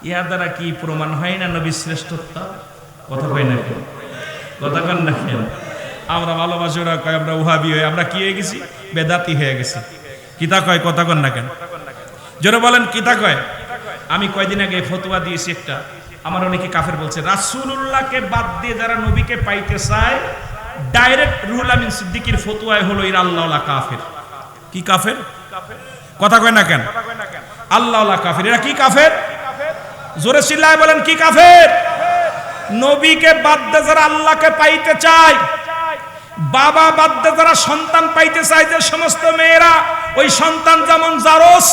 ইয়া দ্বারা কি প্রমাণ হয় না নবীর শ্রেষ্ঠত্ব? কথা কই না কেন? কথা কন না কেন? আমরা ভালোবাসি, ওরা কয় আমরা ওহাবি হয়ে, আমরা কি হয়ে গেছি? বেদাতি হয়ে গেছি। কিতা কয়? কথা কন না কেন? জোরে বলেন কিতা কয়? আমি কয়দিন আগে ফতোয়া দিয়েছি একটা, আমার অনেকে কাফের বলছে। রাসূলুল্লাহকে বাদ দিয়ে যারা নবীকে পাইতে চায়, ডাইরেক্ট রুহুল আমিন সিদ্দিকীর ফতোয়ায় হলো এরা আল্লাহওয়ালা কাফের। কি কাফের? কথা কয় না কেন? আল্লাহওয়ালা কাফের। এরা কি কাফের? জোরে চিল্লায় বলেন কি কাফের? নবীকে বাদ দিয়ে যারা আল্লাহকে পাইতে চায়, বাবা বাদ দিয়ে যারা সন্তান পাইতে চায়, যে সমস্ত মেয়েরা ওই সন্তান যেমন জারস,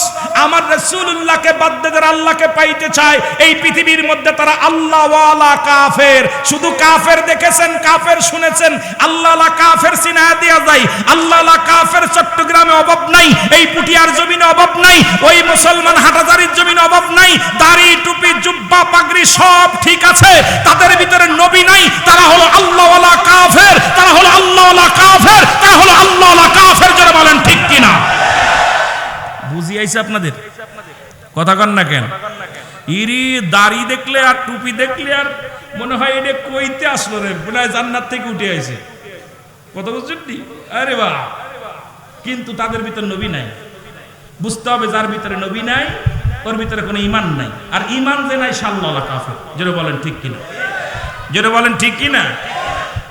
আমার রাসূলুল্লাহকে বাদ দিয়ে যারা আল্লাহকে পাইতে চায়, এই পৃথিবীর মধ্যে তারা আল্লাহওয়ালা কাফের। শুধু কাফের দেখেছেন, কাফের শুনেছেন, আল্লাহওয়ালা কাফের চিনা দেয়া যায়। আল্লাহওয়ালা কাফের চট্টগ্রামে অভাব নাই, এই পুটিয়ার জমিনে অভাব নাই, ওই মুসলমান হাটাজারির জমিনে অভাব নাই। দাড়ি টুপি জুব্বা পাগড়ি সব ঠিক আছে, তাদের ভিতরে নবী নাই। তারা হলো আল্লাহওয়ালা কাফের, তারা হলো আল্লাহওয়ালা কাফের, তারা হলো আল্লাহওয়ালা কাফের। যারা বলেন ঠিক কিনা? বুঝিয়েছে আপনাদের? কথা কন না কেন? ইরি দাড়ি দেখলে আর টুপি দেখলে আর মনে হয় এটা কইতে আসলো রে, মনে হয় জান্নাত থেকে উঠে আইছে। কথা বুঝছেন? আরে বাহ! কিন্তু তাদের ভিতর নবী নাই। বুঝতে হবে যার ভিতরে নবী নাই ওর ভিতরে কোনো ঈমান নাই, আর ঈমান যে নাই শাল্লাহ কাফের। জোরে বলেন ঠিক কিনা? জোরে বলেন ঠিক কিনা?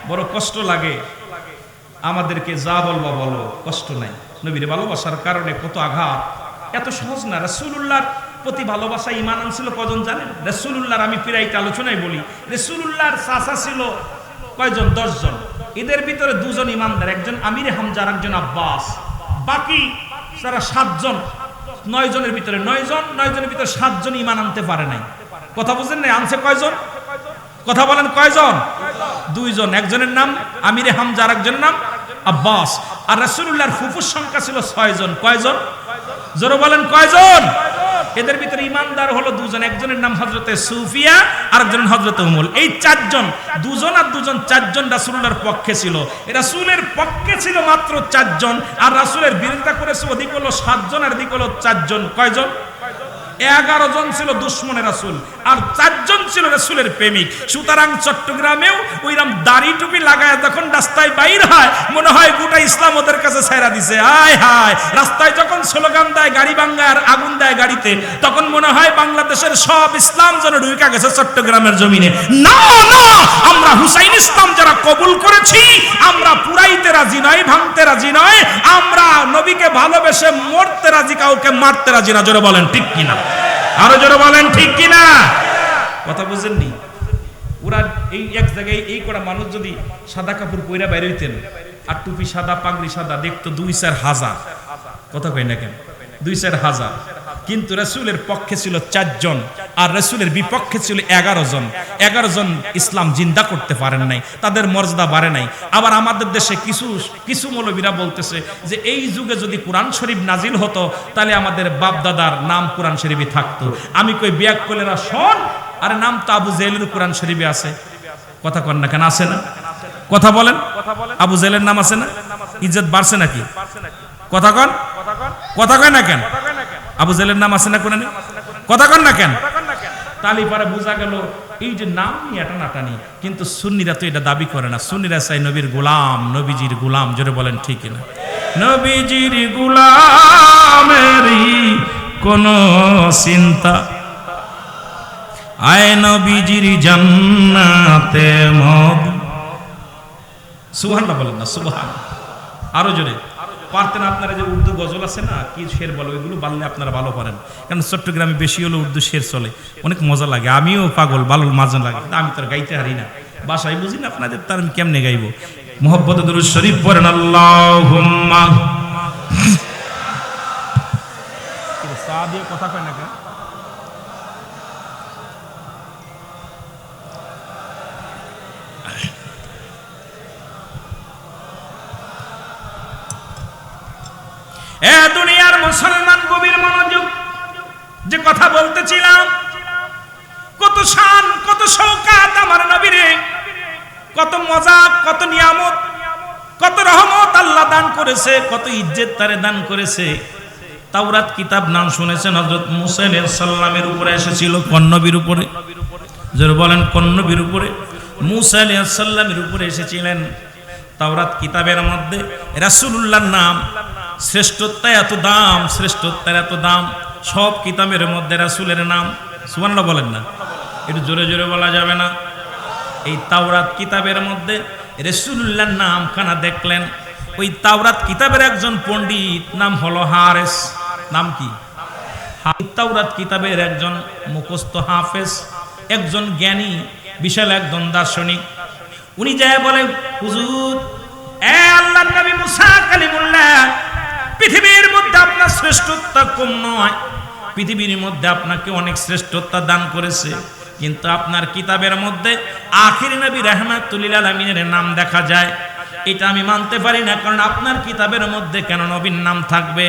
বড় কষ্ট লাগে আমাদেরকে, যা বলবা বলো, কষ্ট নাই। নবীর ভালোবাসার কারণে কত আঘাত, এত সহজ না। রাসূলুল্লাহর প্রতি ভালোবাসা ঈমান আনছিল কজন জানেন? রাসূলুল্লাহর, আমি প্রায়ই আলোচনায় বলি, রাসূলুল্লাহর চাচা ছিল কয়জন? 10 জন। এদের ভিতরে 2 জন ঈমানদার, একজন আমিরে হামজা আর একজন আব্বাস। বাকি তারা 7 জন, 9 জনের ভিতরে 9 জনের ভিতরে 7 জন ঈমান আনতে পারে নাই। কথা বুঝেন না? আনছে কয়জন? কথা বলেন কয়জন? 2 জন। একজনের নাম আমিরে হামজা আর একজনের নাম আব্বাস। আর রাসূলুল্লাহর ফুফুর সংখ্যা ছিল 6 জন। কয়জন? জোরে বলেন কয়জন? এদের ভিতরে ঈমানদার হলো 2 জন, একজনের নাম হযরতে সুফিয়া আর একজনের হযরতে উমুল। এই 4 জন, 2 জন আর 2 জন, 4 জন রাসূলুল্লাহর পক্ষে ছিল। রাসূলের পক্ষে ছিল মাত্র 4 জন, আর রাসূলের বিরোধিতা করেছে ওদিক হলো 7 জন আর এদিক হলো 4 জন। কয়জন? 11 জন ছিল দুশমনের রাসূল, আর 4 জন ছিল রাসূলের প্রেমিক। সুতরাং চট্টগ্রামেও ওইরকম দাড়ি টুপি লাগায় যখন রাস্তায় বাইর হয়, মনে হয় গোটা ইসলাম ওদের কাছে ছাইরা দিছে। হায় হায়, রাস্তায় যখন স্লোগান দেয়, গাড়ি ভাঙায় আর আগুন দেয় গাড়িতে, তখন মনে হয় বাংলাদেশের সব ইসলাম যেন ঢুকে গেছে চট্টগ্রামের জমিনে। না না, আমরা হুসাইন ইসলাম যারা কবুল করেছি, আমরা পুরাইতে রাজি নয়, ভাঙতে রাজি নয়। আমরা নবীকে ভালোবেসে মরতে রাজি, কাউকে মারতে রাজি না। জোরে বলেন ঠিক কিনা? আরো জোরে বলেন ঠিক কিনা? কথা বুঝেননি? ওরা এই এক জায়গায় এই কটা মানুষ যদি সাদা কাপড় পইরা বাইরে হইতেন, আর টুপি সাদা, পাগড়ি সাদা, দেখতো 2-4 হাজার। কথা কই না কেন? 2-4 হাজার। কিন্তু রাসূলের পক্ষে ছিল 4 জন, আর রাসূলের বিপক্ষে ছিল 11 জন। 11 জন ইসলাম জিন্দা করতে পারেন নাই, তাদের মর্যাদা বাড়ে নাই। আবার আমাদের দেশে কিছু মৌলবীরা বলতেছে যে এই যুগে যদি কোরআন শরীফ নাজিল হতো, তাহলে আমাদের বাপ দাদার নাম কোরআন শরীফে থাকতো। আমি কই বিয়াক কলেরা শোন, আরে নাম তো আবু জেহেলের কোরআন শরীফে আছে। কথা কন না কেন? আছে না? কথা বলেন। আবু জেহেলের নাম আছে না? ইজ্জত বাড়ছে নাকি? কথা কন। কথা কয় না কেন? আবু জেহেলের নাম আছে না কোরআনে? কথা কন না কেন? তালি পারে বোঝা গেল এই যে নাম নিয়ে টানাটানি। কিন্তু সুন্নিরা তো এটা দাবি করে না। সুন্নিরা চাই নবীর গোলাম, নবীজির গোলাম। জোরে বলেন ঠিক না? নবীজির গোলামেরই কোন চিন্তা, আয় নবীজির জান্নাতে মদ। সুবহানাল্লাহ বলেন না? সুবহান। আরো জোরে পারতেন আপনারা। যে উর্দু গজল আছে না, কি শের বলো, এগুলো বানলে আপনারা ভালো পারেন। কারণ চট্টগ্রামে বেশি হলো উর্দু শের চলে, অনেক মজা লাগে। আমিও পাগল, ভালো মাঝে লাগে। আমি তো গাইতে হারি না, বাসায় বুঝি না আপনাদের, তার আমি কেমনে গাইবো? মুহাব্বতে দুরূদ শরীফ পড়েন। আল্লাহুম্মা। চা দিয়ে কথা কয় না কেন? এ দুনিয়ার মুসলমান, গভীর মনোযোগ। যে কথা বলতেছিলাম, কত শান, কত শওকাত আমার নবীরে, কত মজা, কত নিয়ামত, কত রহমত আল্লাহ দান করেছে, কত ইজ্জত তারে দান করেছে। তাওরাত কিতাব নাম শুনেছেন? হযরত মুসা আলাইহিস সালামের উপরে এসেছিল, কোন নবীর উপরে? যারা বলেন কোন নবীর উপরে? মুসা আলাইহিস সালামের উপরে এসেছিলেন। তাওরাত কিতাবের মধ্যে রাসূলুল্লাহর নাম, শ্রেষ্ঠত্ব এত দাম, শ্রেষ্ঠত্বের এত দাম। সব কিতাবের মধ্যে রাসূলের নাম। সুবহানাল্লাহ বলেন না? একটু জোরে জোরে বলা যাবে না? এই তাওরাত কিতাবের মধ্যে রাসূলুল্লাহর নাম খানা দেখলেন। ওই তাওরাত কিতাবের একজন পণ্ডিত, নাম হলো হারেস। নাম কি? তাওরাত কিতাবের একজন মুখস্থ হাফেজ, একজন জ্ঞানী, বিশাল একজন দার্শনিক। উনি যায় বলে, হুজুর, এ আল্লাহর নবী মুসা কালিমুল্লাহ, পৃথিবীর মধ্যে আপনার শ্রেষ্ঠত্ব কম নয়, পৃথিবীর মধ্যে আপনাকে অনেক শ্রেষ্ঠত্ব দান করেছে, কিন্তু আপনার কিতাবের মধ্যে আখির নবী রাহমাতুল লিল আলামিনের নাম দেখা যায়। এটা আমি মানতে পারি না, কারণ আপনার কিতাবের মধ্যে কেন নবীর নাম থাকবে?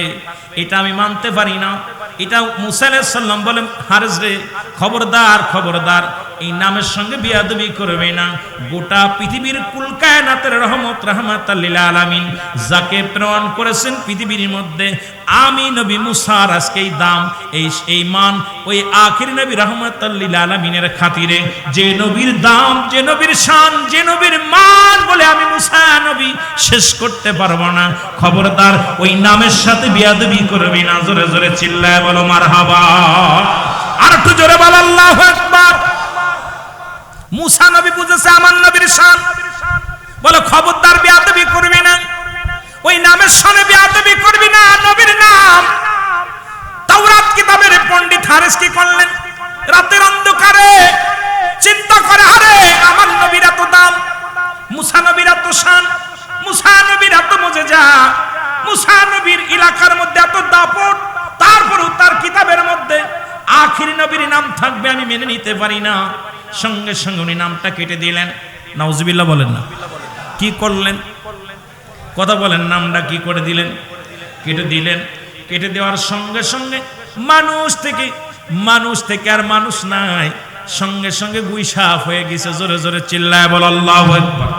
এটা আমি মানতে পারি না। এটা মুসা আলাইহিস সালাম বলেন, হারেস রে, খবরদার খবরদার, এই নামের সঙ্গে বিয়াদবি করবে না। গোটা পৃথিবীর কুল কায়নাতের রহমত রাহমাতাল লিল আলামিন যাকে প্রেরণ করেছেন পৃথিবীর মধ্যে, আমি নবী মুসার আজকে এই দাম, এই মান ওই আখির নবী রাহমাতাল লিল আলামিনের খাতিরে, যে নবীর দাম, যে নবীর শান, যে নবীর মান বলে আমি মুসা নবী শেষ করতে পারবো না। খবরদার ওই নামের সাথে বিয়াদবি করবি না। জোরে জোরে চিল্লায় বলো মারহাবা। আর একটু জোরে বলো আল্লাহু আকবার। মুসা নবী বুঝেছে আমার নবীর শান, বলে খবরদার বিয়াদবি করবি না, ওই নামের সাথে বিয়াদবি করবি না। নবীর নাম। তাওরাত কিতাবের পণ্ডিত হারেস কি করলেন? রাতের অন্ধকারে চিন্তা করে, আরে আমার নবীর এত দাম, মুসা নবীর এত শান, মুসা নবীর এত মুজিজা, মুসা নবীর এলাকার মধ্যে এত দাপট, তারপরও তার কিতাবের মধ্যে আখির নবীর নাম থাকবে, আমি মেনে নিতে পারি না। সঙ্গে সঙ্গে উনি নামটা কেটে দিলেন। নাউজুবিল্লাহ বলেন না। কি করলেন? কথা বলেন। নামটা কি করে দিলেন? কেটে দিলেন। কেটে দেওয়ার সঙ্গে সঙ্গে মানুষ থেকে আর মানুষ নাই, সঙ্গে সঙ্গে গুই সাফ হয়ে গেছে। জোরে জোরে চিল্লায় বল আল্লাহু আকবার।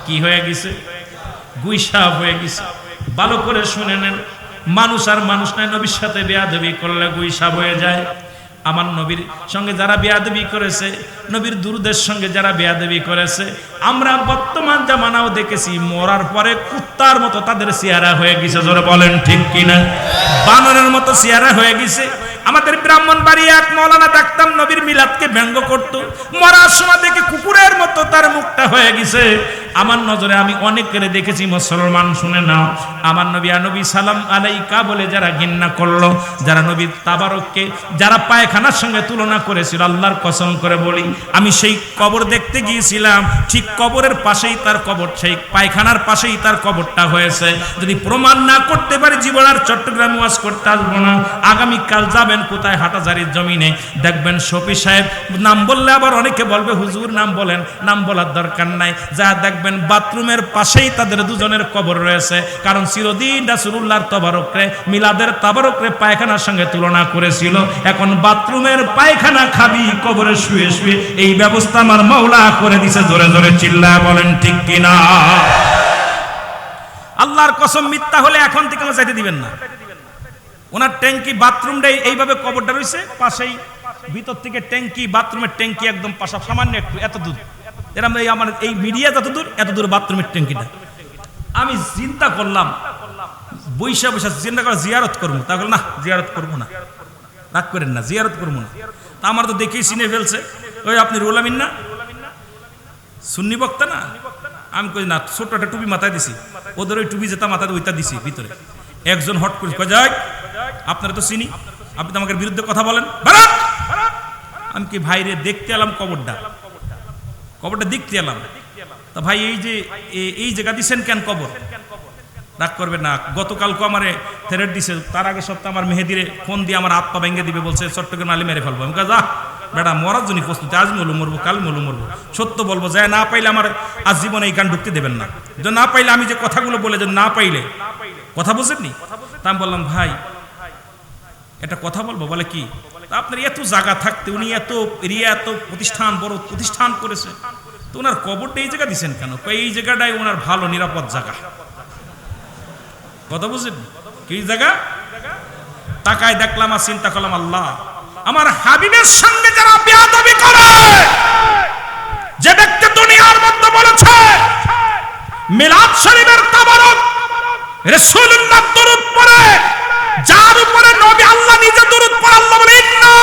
কি হয়ে গেছে? গুই সাফ হয়ে গেছে। ভালো করে শুনে নেন, মানুষ আর মানুষ নাই, নবীর সাথে বেয়াদবি করলে গুই সাফ হয়ে যায়। আমার নবীর সঙ্গে যারা বেয়াদবি করেছে, নবীর দুরুদের সঙ্গে যারা বেয়াদবি করেছে, আমরা বর্তমান জামানাও দেখেছি, মরার পরে কুত্তার মতো তাদের চেহারা হয়ে গেছে। জোরে বলেন ঠিক কিনা? বানরের মতো চেহারা হয়ে গেছে। আমাদের ব্রাহ্মণবাড়িয়া এক মাওলানা দেখতাম নবীর মিলাদকে ব্যঙ্গ করত, মরার সময় দেখে কুকুরের মতো তার মুখটা হয়ে গেছে। আমার নজরে আমি অনেকের দেখেছি। মুসলমান শুনে নাও, আমার নবী নবী সালাম আলাইকা বলে যারা ঘৃণা করলো, যারা নবীর তাবারককে যারা পায়খানার সঙ্গে তুলনা করেছিল, আল্লাহর কসম করে বলি, আমি সেই কবর দেখতে গিয়েছিলাম, ঠিক কবরের পাশেই তার কবর, সেই পায়খানার পাশেই তার কবরটা হয়েছে। যদি প্রমাণ না করতে পারি, জীবন আর চট্টগ্রাম ওয়াজ করতে আসবো না। আগামীকাল যাবেন কোথায়? হাটাজারির জমিনে দেখবেন শফি সাহেব নাম বললে আবার অনেকে বলবে হুজুর নাম বলেন, নাম বলার দরকার নাই। যা দেখবেন বাথরুমের পাশেই তাদের দুজনের কবর রয়েছে, কারণ চিরদিন রাসূলুল্লাহর তাবারকরে, মিলাদের তাবারকরে পায়খানার সঙ্গে তুলনা করেছিল। এখন বাথরুমের পায়খানা খাবি কবরে শুয়ে শুয়ে, এই ব্যবস্থা আমার মাওলা করে দিছে। জোরে জোরে চিল্লায় বলেন ঠিক কিনা? আল্লাহর কসম, মিথ্যা হলে এখন থেকে আমার যাইতে দিবেন না। ওনার ট্যাঙ্কি বাথরুমটাই এইভাবে কবরটা রয়েছে পাশেই, ভিতর থেকে ট্যাঙ্কি, বাথরুমের ট্যাঙ্কি একদম পাশা, সামান্য একটু এত দূর। এরকম এই আমার এই মিডিয়া যত দূর, এত দূর বাথরুমের ট্যাঙ্কিটা। আমি চিন্তা করলাম, বৈশা বৈশা চিন্তা করে জিয়ারত করবো, তা বললাম না জিয়ারত করবো না, রাগ করেন না, জিয়ারত করবো না। তা আমার তো দেখেই চিনে ফেলছে, ওই আপনি রুহুল আমিন না, সুন্নি বক্তা না? আমি কই না, ছোট একটা টুপি মাথায় দিছি, ওদের ওই টুপি যেটা মাথায় ওইটা দিছি ভিতরে। একজন হট করে কয়, যাই আপনারা তো চিনি, আপনি তো আমাকে বিরুদ্ধে কথা বলেন। আমি কি ভাইরে দেখতে এলাম কবরটা দেখতে এলাম। তা ভাই এই জায়গা দিচ্ছেন কেন কবর? রাগ করবে না, গতকালকে আমার থ্রেট দিছে, তার আগে সপ্তাহে আমার মেহেদিরে ফোন দিয়ে আমার হাত পা ভেঙে দিবে, বলছে চট্টগ্রাম আলী মেরে ফেলবো। আমি যা বেটা, মরার জন্য প্রস্তুতি, আজ মরবো কাল মরবো। সত্য বলবো, যায় না পাইলে আমার আজ জীবনে এই গান ঢুকতে দেবেন না। না পাইলে আমি যে কথাগুলো বলে, যে না পাইলে কথা বুঝেননি। তা আমি বললাম ভাই একটা কথা বলবো। বলে কি? আপনার এত জায়গা থাকতে, উনি এত এরিয়া, এত প্রতিষ্ঠান, বড় প্রতিষ্ঠান করেছে, তো ওনার কবরটা এই জায়গা দিচ্ছেন কেন? এই জায়গাটাই ওনার ভালো নিরাপদ জায়গা। কথা বুঝেন? কি জায়গা? তাকায় দেখলাম আর চিন্তা করলাম, আল্লাহ আমার হাবিবের সঙ্গে যারা বেয়াদবি করে, যে ব্যক্তি দুনিয়ার মধ্যে বলেছে মিলাদ শরীফের তাবারক রাসূলুল্লাহ দরুদ পড়ে, যার উপরে নবী আল্লাহ নিজে দরুদ পড়ে, আল্লাহ বলে ইন্না,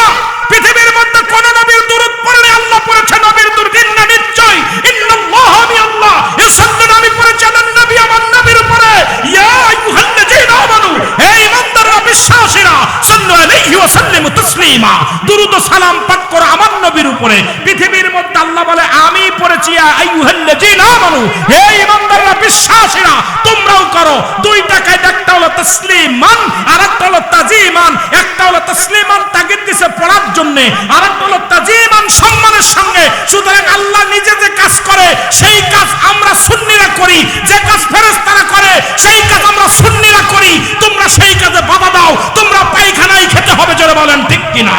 পৃথিবীর মধ্যে কোন নবীর দরুদ পড়লে আল্লাহ পড়েছে নবীর দরুদ, ইন্না নিশ্চয়, ইন্নাল্লাহ আমি আল্লাহ ইউসাল্লি, আমি পড়েছি আমার নবী আমার নবীর উপরে, ইয়া আইয়ুহাল্লাযীনা আমানু, হে ঈমানদাররা বিশ্বাসীরা, সাল্লু আলাইহি ওয়া সাল্লিমু তাসলিমা, দরুদ ও সালাম পাঠ করো আমার নবীর উপরে। পৃথিবীর মধ্যে আল্লাহ বলে আমি পড়েছি ইয়া আইয়ুহাল্লাযীনা আমানু, হে ঈমানদাররা বিশ্বাসীরা তোমরাও করো। দুই টাকায় একটা হলো তাসলিমান আর একটা হলো তাজিমান। একটা হলো তাসলিমান তাগিদ দিছে পড়ার জন্য, আর একটা হলো তাজিমান সম্মানের সঙ্গে। সুতরাং আল্লাহ নিজে যে কাজ করে সেই কাজ আমরা সুন্নিরা করি, যে কাজ ফেরেশতারা করে সেই কাজ আমরা সুন্নিরা করি। তোমরা সেই কাজে বাধা দাও, তোমরা পায়খানায় খেতে হবে। জোরে বলেন ঠিক কিনা?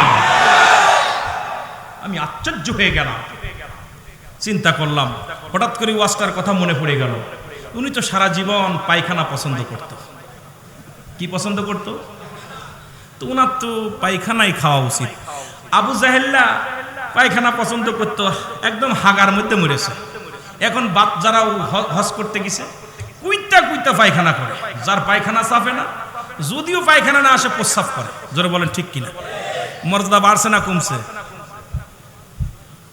আমি আশ্চর্য হয়ে গেলাম। চিন্তা করলাম, হঠাৎ করে ওয়াজটার কথা মনে পড়ে গেল। উনি তো সারা জীবন পায়খানা পছন্দ করত। কি পছন্দ করত? তো উনার তো পায়খানাই খাওয়া উচিত। আবু জাহেল্লা পায়খানা পছন্দ করত, একদম হাগার মধ্যে মরেছে। এখন যারা হজ করতে গেছে কুইতা কুইতা পায়খানা করে, যার পায়খানা সাফে না, যদিও পায়খানা না আসে প্রস্রাব করে। জোরে বলেন ঠিক কিনা? মর্যাদা বাড়ছে না কমছে?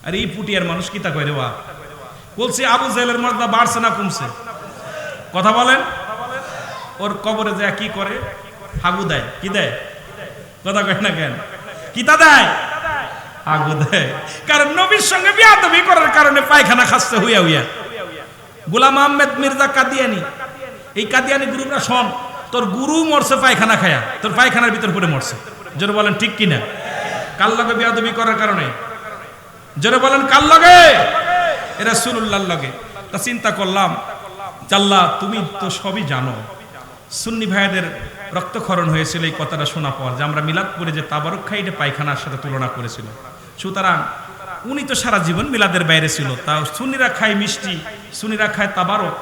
আর এই পুটিয়ার মানুষ কি তা করে রে? বলছি আবু জাহেলের মর্যাদা বাড়ছে না কমছে? কথা বলেন। ওর কবরে যায় কি করে? হাগু দেয়। কি দেয়? কথা কয় না কেন? কিতা দেয়? হাগু দেয়। কারণ নবীর সঙ্গে বিয়াদবি করার কারণে পায়খানা খাচ্ছে হুইয়া হুইয়া। গোলাম আহমেদ মির্জা কাদিয়ানি, এই কাদিয়ানি গ্রুপরা শোন, তোর গুরু মরছে পায়খানা খায়া, তোর পায়খানার ভিতর পড়ে মরছে। জোরে বলেন ঠিক কিনা? কার লগে বিয়াদবি করার কারণে? জোরে বলেন কার লগে? রাসূলুল্লাহর লগে। তা চিন্তা করলাম, আল্লাহ তুমি তো সবই জানো। সুন্নি ভাইদের রক্তক্ষরণ হয়েছিল এই কথাটা শোনা পর, যে আমরা মিলাদ করে যে তাবারক খাই, এটা পায়খানার সাথে তুলনা করেছিল। সুতরাং উনি তো সারা জীবন মিলাদের বাইরে ছিল। তা সুন্নিরা খায় মিষ্টি, সুন্নিরা খায় তাবারক,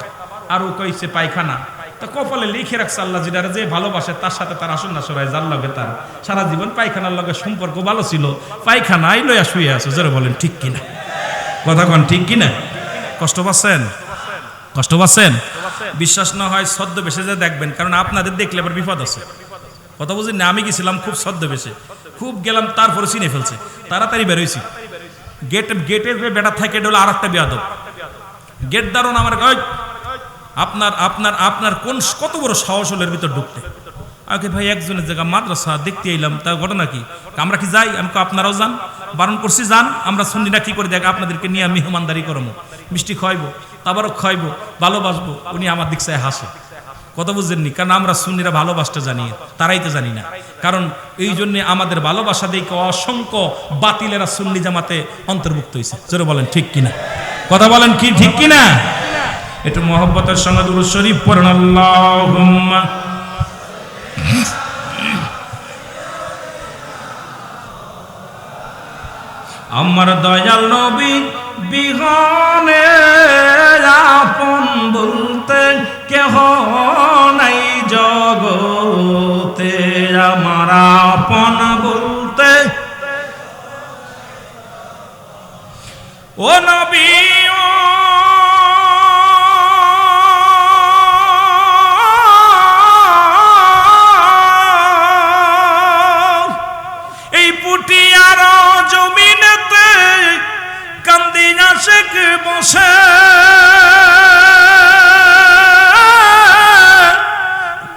আর ও কইছে পায়খানা। তা কপালে লিখে রাখছে আল্লাহ, যেটা যে ভালোবাসে তার সাথে তার আসন না সরাই, যার লগে তার সারা জীবন পায়খানার লগে সম্পর্ক ভালো ছিল, পায়খানাই লইয়া শুয়ে আছে। যারা বলেন ঠিক কিনা? কথা কন ঠিক কিনা? কষ্ট পাচ্ছেন? কষ্ট পাচ্ছেন? বিশ্বাস না হয় ছদ্মবেশে যে দেখবেন, কারণ আপনাদের দেখলে আবার বিপদ আছে। কথা বুঝেন না? আমি গেছিলাম খুব ছদ্মবেশে, খুব গেলাম, তারপরে চিনে ফেলছে, তাড়াতাড়ি বেরোইছি। গেটের যে বেটা থাকে এটা হলো আর একটা বিয়াদব। গেট দারুন আমার আপনার আপনার আপনার কোন কত বড় সাহস হলের ভিতর ঢুকতে? আগে ভাই একজনের জায়গা মাদ্রাসা দেখতে এলাম, তার ঘটনা কি? আমরা কি যাই? আমি আপনারাও যান, বারণ করছি যান। আমরা সুন্নিরা কি করে দেখ, আপনাদেরকে নিয়ে মেহমানদারি করবো, মিষ্টি খাইবো, তাবারক খাইবো, ভালোবাসবো। উনি আমার দিক চায় হাসে। কথা বুঝছেননি? কারণ আমরা সুন্নিরা ভালোবাসতে জানি, তারাই তো জানি না। কারণ এই জন্য আমাদের ভালোবাসা দেখে অসংখ্য বাতিলেরা সুন্নি জামাতে অন্তর্ভুক্ত হয়েছে। জোরে বলেন ঠিক কিনা? কথা বলেন কি ঠিক কিনা? একটু মহব্বতের সঙ্গে দুরূদ শরীফ পড়েন। আল্লাহুম্মা আমার দয়াল নবী বিহনে আপন বলতে কেহ নাই জগতে, আমার আপন বলতে ও নবী এই পুটিয়ার জমিনেতে কান্দি আশিক বসে,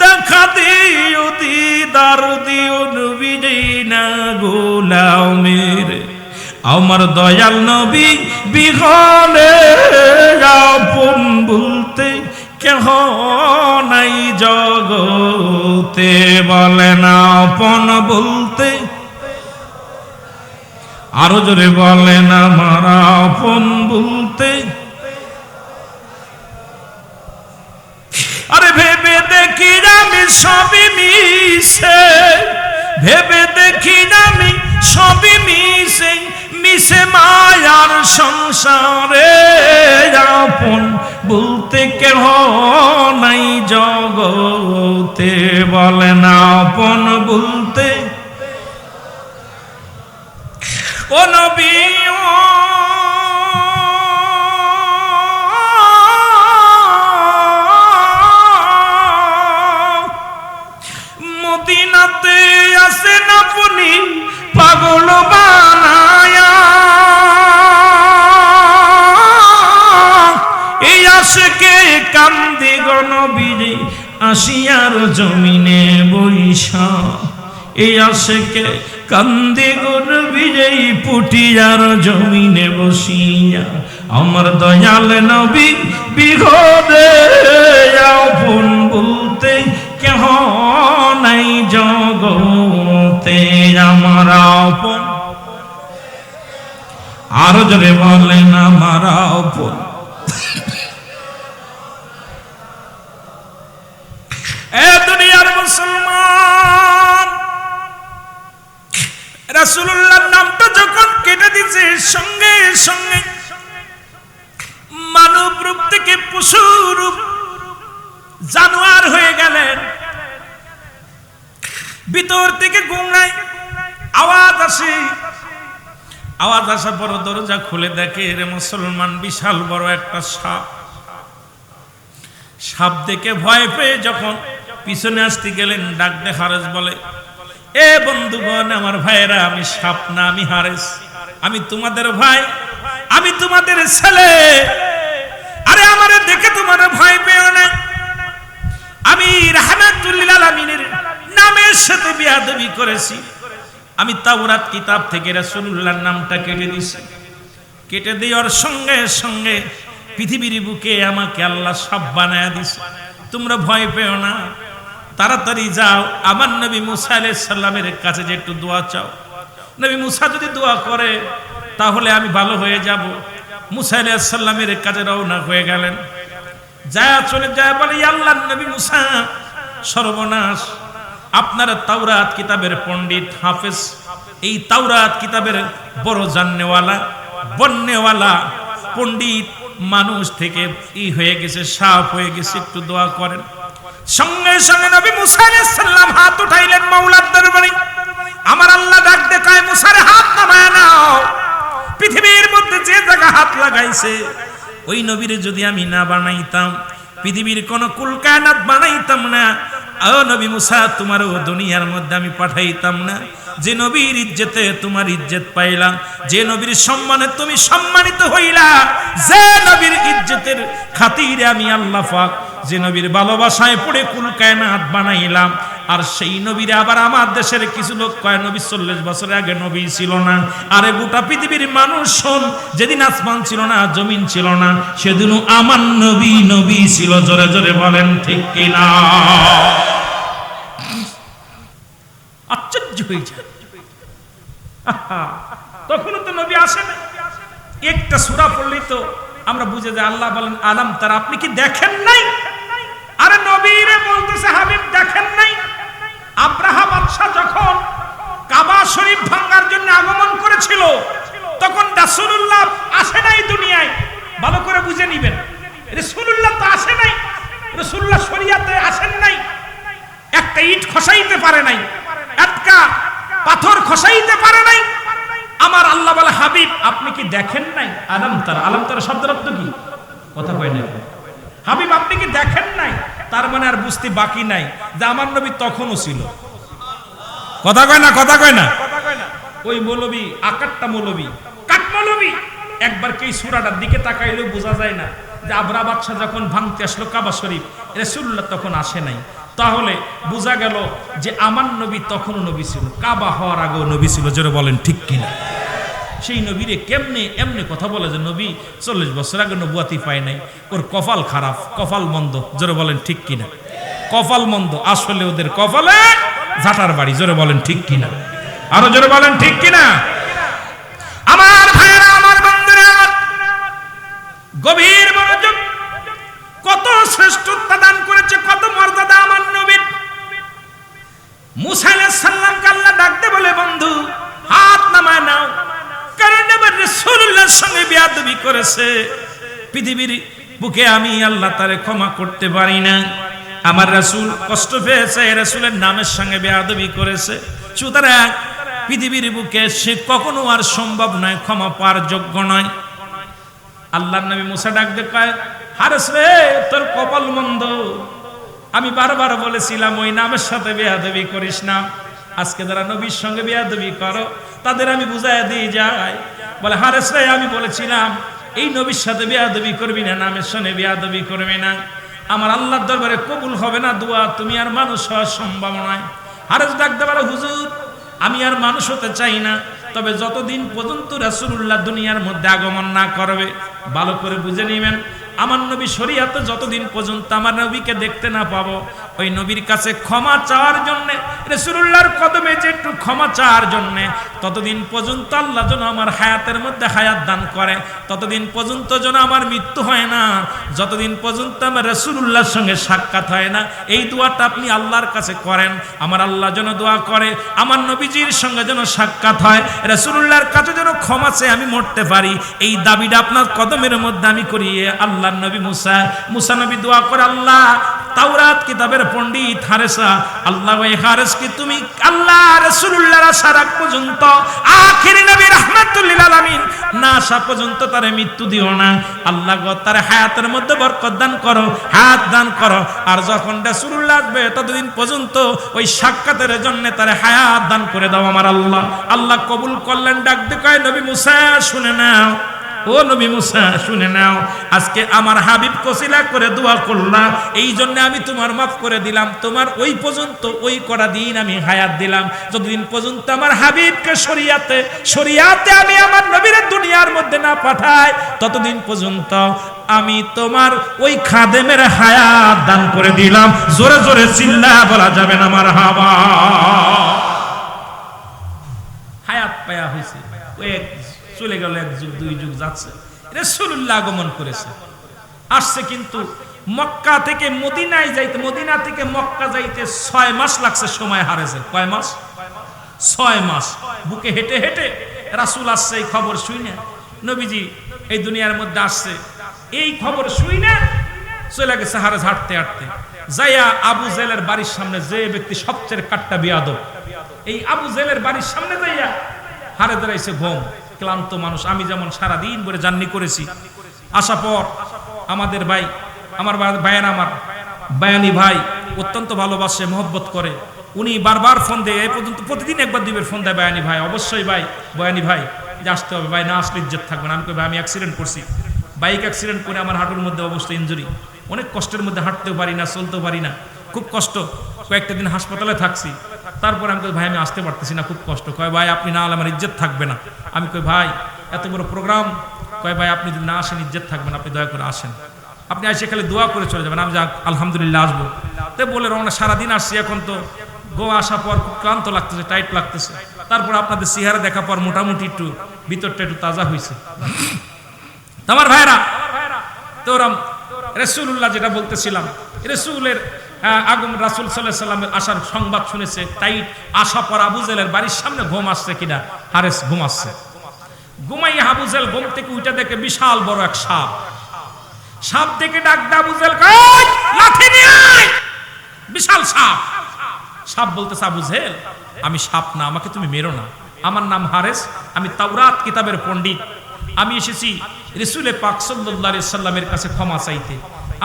দেখা দিও দিদার দিও নবী না গোলামের। আমার দয়াল নবী বিহনে আপন বলতে কেহ নাই জগতে, বলেন আপন বলতে আরো জোরে বলেন আমার আপন বলতে। আরে ভেবে দেখি আমি সবই মিশে, ভেবে দেখি আমি সবই মিশে, মিশে মায়ার সংসারে আপন বলতে কেহ নাই জগতে, বলেন আপন বলতে ও নবী মদিনাতে আসেন আপনি পাগল বানায়া, এই আশিকে কান্দি গো নবীরে আসিয়ার জমিনে বৈশা, এই আশিকে কান্দি গো নবীরে পুটিয়ার জমিনে বসিয়া। আমার দয়াল নবী বিহনে আপন বলতে কেহ নাই জগতে, আমার আপন। আরো জোরে বলেন আমার আপন। এ দুনিয়ার মুসলমান, রাসূলুল্লাহর নামটা যখন কে কেটে দিছে, সঙ্গে সঙ্গে মানব রূপ থেকে পশু রূপ জানোয়ার হয়ে গেলেন। ভিতর থেকে গুঙ্গায় আওয়াজ আসে, আওয়াজ আসা পর দরজা খুলে দেখে রে মুসলমান বিশাল বড় একটা সাপ। সাপ দেখে ভয় পেয়ে যখন পিছনে আসতে গেলেন, ডাক দে হারেস বলে, এ বন্ধুগণ, আমার ভাইয়েরা, আমি সাপ না, আমি হারেস, আমি তোমাদের ভাই, আমি তোমাদের ছেলে। আরে আমারে দেখে তোমার ভয় পেও না, আমি রাহমাতুল লিল আলামিনের নামের সাথে বেয়াদবি করেছি। আমি তাওরাত কিতাব থেকে রাসূলুল্লাহর নামটা কেটে দিয়েছি। কেটে দেওয়ার সঙ্গে সঙ্গে পৃথিবীর বুকে আমাকে আল্লাহ সাপ বানায়া দিয়েছে। তোমরা ভয় পেও না, তাড়াতাড়ি যাও আমার নবী মুসা আলাইহিস সালামের কাছে যে একটু দোয়া চাও। নবী মুসা যদি দোয়া করে তাহলে আমি ভালো হয়ে যাব। মুসা আলাইহিস সালামের কাছে রওনা হয়ে গেলেন। যায় চলে যায় বলে, আল্লাহর নবী মুসা, সর্বনাশ, আপনারা তাওরাত কিতাবের পণ্ডিত হাফেজ, এই তাওরাত কিতাবের বড় জাননেওয়ালা বন্নেওয়ালা পণ্ডিত মানুষ থেকে হয়ে গেছে, সাপ হয়ে গেছে, একটু দোয়া করেন। সঙ্গে সঙ্গে নবী মুসা আলাইহিস সালাম হাত উঠাইলেন মাওলার দরবারে। আমার আল্লাহ ডাক দেখায়, মুসার হাত নামায় নাও। পৃথিবীর মধ্যে যে জায়গা হাত লাগাইছে ওই নবীরে যদি আমি না বানাইতাম, পৃথিবীর কোন কুল কায়নাত বানাইতাম না। ও নবী মুসা, তোমারও দুনিয়ার মধ্যে আমি পাঠাইতাম না। যে নবীর ইজ্জতে তোমার ইজ্জত পাইলাম, যে নবীর সম্মানে তুমি সম্মানিত হইলা, যে নবীর ইজ্জতের খাতিরে আমি আল্লাহ পাক যে নবীর ভালোবাসায় পড়ে কুল কায়নাত বানাইলাম, আর সেই নবীরে আবার আমার দেশের কিছু লোক কয় নবী 40 বছর আগে নবী ছিল না। আরে গোটা পৃথিবীর মানুষ শোন, যেদিন আসমান ছিল না, জমিন ছিল না, সেদিনও আমার নবী নবী ছিল। জোরে জোরে বলেন ঠিক কিনা? আশ্চর্য হয়ে যায়। তখনও তো নবী আসে না। একটা সূরা পড়লেই তো আমরা বুঝে যাই, আল্লাহ বলেন আলাম তারা, আপনি কি দেখেন নাই? আরে নবীরে বলতেছে হাবিব দেখেন নাই? আব্রাহা বাদশা যখন কাবা শরীফ ভাঙার জন্য আগমন করেছিল, তখন রাসূলুল্লাহ আসে নাই দুনিয়ায়। ভালো করে বুঝে নিবেন, রাসূলুল্লাহ তো আসে নাই, রাসূলুল্লাহ শরিয়াতে আসেন নাই। একটা ইট খসাইতে পারে নাই, একটা পাথর খসাইতে পারে নাই। আমার আল্লাহ বলে হাবিব আপনি কি দেখেন নাই? আলাম তারা, আলাম তারা শব্দের অর্থ কি? কথা কয় না হাবিব, আপনি কি দেখেন নাই? তার মানে আর বুঝতে বাকি নাই যে আমার নবী তখনও ছিল। কথা কয় না, কথা কয় না। ওই মৌলবী, আকারটা মৌলবী, কাট মৌলবী, একবার কি সূরাটার দিকে তাকাইলেও বোঝা যায় না যে আবরা বাদশা যখন ভাঙতে আসলো কাবা শরীফ, রাসূলুল্লাহ তখন আসে নাই। তাহলে বোঝা গেল যে আমার নবী তখনও নবী ছিল, কাবা হওয়ার আগেও নবী ছিল। জোরে বলেন ঠিক কিনা? সেই নবীরে কেমনে এমনি কথা বলে যে নবী 40 বছর আগে নবুয়াতি পায় নাই, ওর কপাল খারাপ, কপাল মন্দ। জোরে বলেন ঠিক কিনা? কপাল মন্দ, আসলে ওদের কপালে ঝাঁটার বাড়ি। জোরে বলেন ঠিক কিনা? আরো জোরে বলেন ঠিক কিনা? আমার ভাইরা, আমার বন্ধুরা, গভীর মনোযোগ। কত শ্রেষ্ঠত্ব দান করেছে, কত মর্যাদা আমার নবীর। মুসা আলাইহিস সালামকে আল্লাহ ডাকতে বলে, বন্ধু হাত নামায় নাও, কারণ এবার রাসূলুল্লাহর সঙ্গে বেয়াদবি করেছে। পৃথিবীর বুকে আমি আল্লাহ তারে ক্ষমা করতে পারি না। আমার রাসূল কষ্ট পেয়েছে, রাসূলের নামের সঙ্গে বেয়াদবি করেছে, সুতরাং পৃথিবীর বুকে সে কখনো আর সম্ভব নয়, ক্ষমা পাওয়ার যোগ্য নয়। আল্লাহর নবী মুসা ডাকতে কয়, হারেস রে, তোর কপাল মন্দ। আমি বারবার বলেছিলাম ওই নামের সাথে বেয়াদবি করিস না। আজকে যারা নবীর সঙ্গে বেয়াদবি করো তাদের আমি বুঝাই দিয়ে যাই। বলে, হারেস রে, আমি বলেছিলাম এই নবীর সাথে বেয়াদবি করবি না, নামের সঙ্গে বেয়াদবি করবি না, আমার আল্লাহর দরবারে কবুল হবে না দোয়া, তুমি আর মানুষ হওয়ার সম্ভব নয়। হারেস ডাকতে পারে, হুজুর আমি আর মানুষ হতে চাই না, তবে যতদিন পর্যন্ত রাসূলুল্লাহ দুনিয়ার মধ্যে আগমন না করবে। ভালো করে বুঝে নিবেন, আমার নবী শরীয়তে যতদিন পর্যন্ত আমার নবীকে দেখতে না পাবো, ওই নবীর কাছে ক্ষমা চাওয়ার জন্য রাসূলুল্লাহর কদমে যে একটু ক্ষমা চাওয়ার জন্য, ততদিন পর্যন্ত আল্লাহ যেন আমার হায়াতের মধ্যে হায়াত দান করে, ততদিন পর্যন্ত যেন আমার মৃত্যু হয় না, যতদিন পর্যন্ত আমার রাসূলুল্লাহর সঙ্গে সাক্ষাৎ হয় না। এই দোয়াটা আপনি আল্লাহর কাছে করেন, আমার আল্লাহ যেন দোয়া করে আমার নবীজির সঙ্গে যেন সাক্ষাৎ হয়, রাসূলুল্লাহর কাছে যেন ক্ষমা চেয়ে আমি মরতে পারি। এই দাবিটা আপনার কদমের মধ্যে আমি করি। আল্লাহর নবী মুসা নবী দোয়া করে, আল্লাহ তাওরাত কিতাবের পণ্ডিত হারেসা, আল্লাহ ওই হারেসকে তুমি আল্লাহ রাসূলুল্লাহর আসার আগ পর্যন্ত, আখিরি নবী রাহমাতুল লিল আলামিন না আসা পর্যন্ত তারে মৃত্যু দিও না। আল্লাহ গো তার হায়াতের মধ্যে বরকত দান করো, হায়াত দান করো। আর যখন রাসূলুল্লাহ আসবে ততদিন পর্যন্ত ওই সাক্ষাতের জন্য তারে হায়াত দান করে দাও আমার আল্লাহ। আল্লাহ কবুল করলেন। ডাক দিয়ে কয়, নবী মুসা শুনে নাও, ও নবী মুসা শুনে নাও, আজকে আমার হাবিব কসিলা করে দোয়া করলাম, এই জন্য আমি তোমার মাফ করে দিলাম। তোমার ওই পর্যন্ত ওই করা দিন আমি হায়াত দিলাম, যতদিন পর্যন্ত আমার হাবিবকে শরিয়াতে আমি আমার নবীর দুনিয়ার মধ্যে না পাঠাই, ততদিন পর্যন্ত আমি তোমার ওই খাদেমের হায়াত দান করে দিলাম। জোরে জোরে চিল্লা বলা যাবে না আমার হাবা। হায়াত পায়া হয়েছে, ওই চলে গেল, এক যুগ দুই যুগ যাচ্ছে, রাসূলুল্লাহ আগমন করেছে, আসছে। কিন্তু মক্কা থেকে মদিনায় যাইতে, মদিনা থেকে মক্কা যাইতে 6 মাস লাগছে সময় হারেছে। কয় মাস? 6 মাস বুকে হেঁটে হেঁটে রাসূল আসছে। এই খবর শুই না নবীজি এই দুনিয়ার মধ্যে আসছে, এই খবর শুই না চলে গেছে হারেস হাঁটতে হাঁটতে, যাইয়া আবু জেলের বাড়ির সামনে, যে ব্যক্তি সবচেয়ে কাট্টা বিয়াদব, এই আবু জেলের বাড়ির সামনে যাইয়া হারে দাঁড়াইছে। ঘুম, ক্লান্ত মানুষ। আমি যেমন সারাদিন করে জার্নি করেছি, আসা পর আমাদের ভাই, আমার বায়ান, আমার বায়ানি ভাই অত্যন্ত ভালোবাসে, মহব্বত করে। উনি বারবার ফোন দেয়, এই পর্যন্ত প্রতিদিন একবার দুইবার ফোন দেয়, বায়ানি ভাই অবশ্যই ভাই, বায়ানি ভাই যে আসতে হবে, ভাই না আসলে ইজ্জত থাকবে না। আমি কই ভাই আমি অ্যাক্সিডেন্ট করছি, বাইক অ্যাক্সিডেন্ট করে আমার হাঁটুর মধ্যে অবশ্যই ইনজুরি, অনেক কষ্টের মধ্যে হাঁটতেও পারি না, চলতেও পারি না, খুব কষ্ট। কয়েকটা দিন হাসপাতালে থাকছি, তারপর আমি কই ভাই আমি আসতে পারতেছি না, খুব কষ্ট। কয় ভাই আপনি না হলে আমার ইজ্জত থাকবে না। আমি কই ভাই এত বড় প্রোগ্রাম, কয় ভাই আপনি যদি না আসেন ইজ্জত থাকবে না, আপনি দয়া করে আসেন, আপনি এসে খালি দোয়া করে চলে যাবেন। আমি যাক আলহামদুলিল্লাহ আসবো। তো বলে রওনা, সারাদিন আসছি, এখন তো গোয়া আসার পর খুব ক্লান্ত লাগতেছে, টাইট লাগতেছে। তারপর আপনাদের চেহারা দেখা পর মোটামুটি একটু ভিতরটা একটু তাজা হয়েছে। আমার ভাইরা তো রাসূলুল্লাহ যেটা বলতেছিলাম, রাসূলের আগমন, রাসূল সাল্লাল্লাহু আলাইহি সাল্লামের আসার সংবাদ শুনেছে, তাই আসা পর আবু জেলের বাড়ির সামনে ঘুম আসছে কিনা, হারেস ঘুমাচ্ছে। ঘুমাইয়া আবু জেল ঘুম থেকে উঠে দেখে বিশাল বড় এক সাপ। সাপ দেখে ডাক দে আবু জেল, কই লাঠি নিয়ে আয়, বিশাল সাপ। সাপ বলতেছে, আবু জেল আমি সাপ না, আমাকে তুমি মেরো না, আমার নাম হারেস, আমি তাওরাত কিতাবের পণ্ডিত, আমি এসেছি রাসূল পাক সাল্লাল্লাহু আলাইহি সাল্লামের কাছে ক্ষমা চাইতে।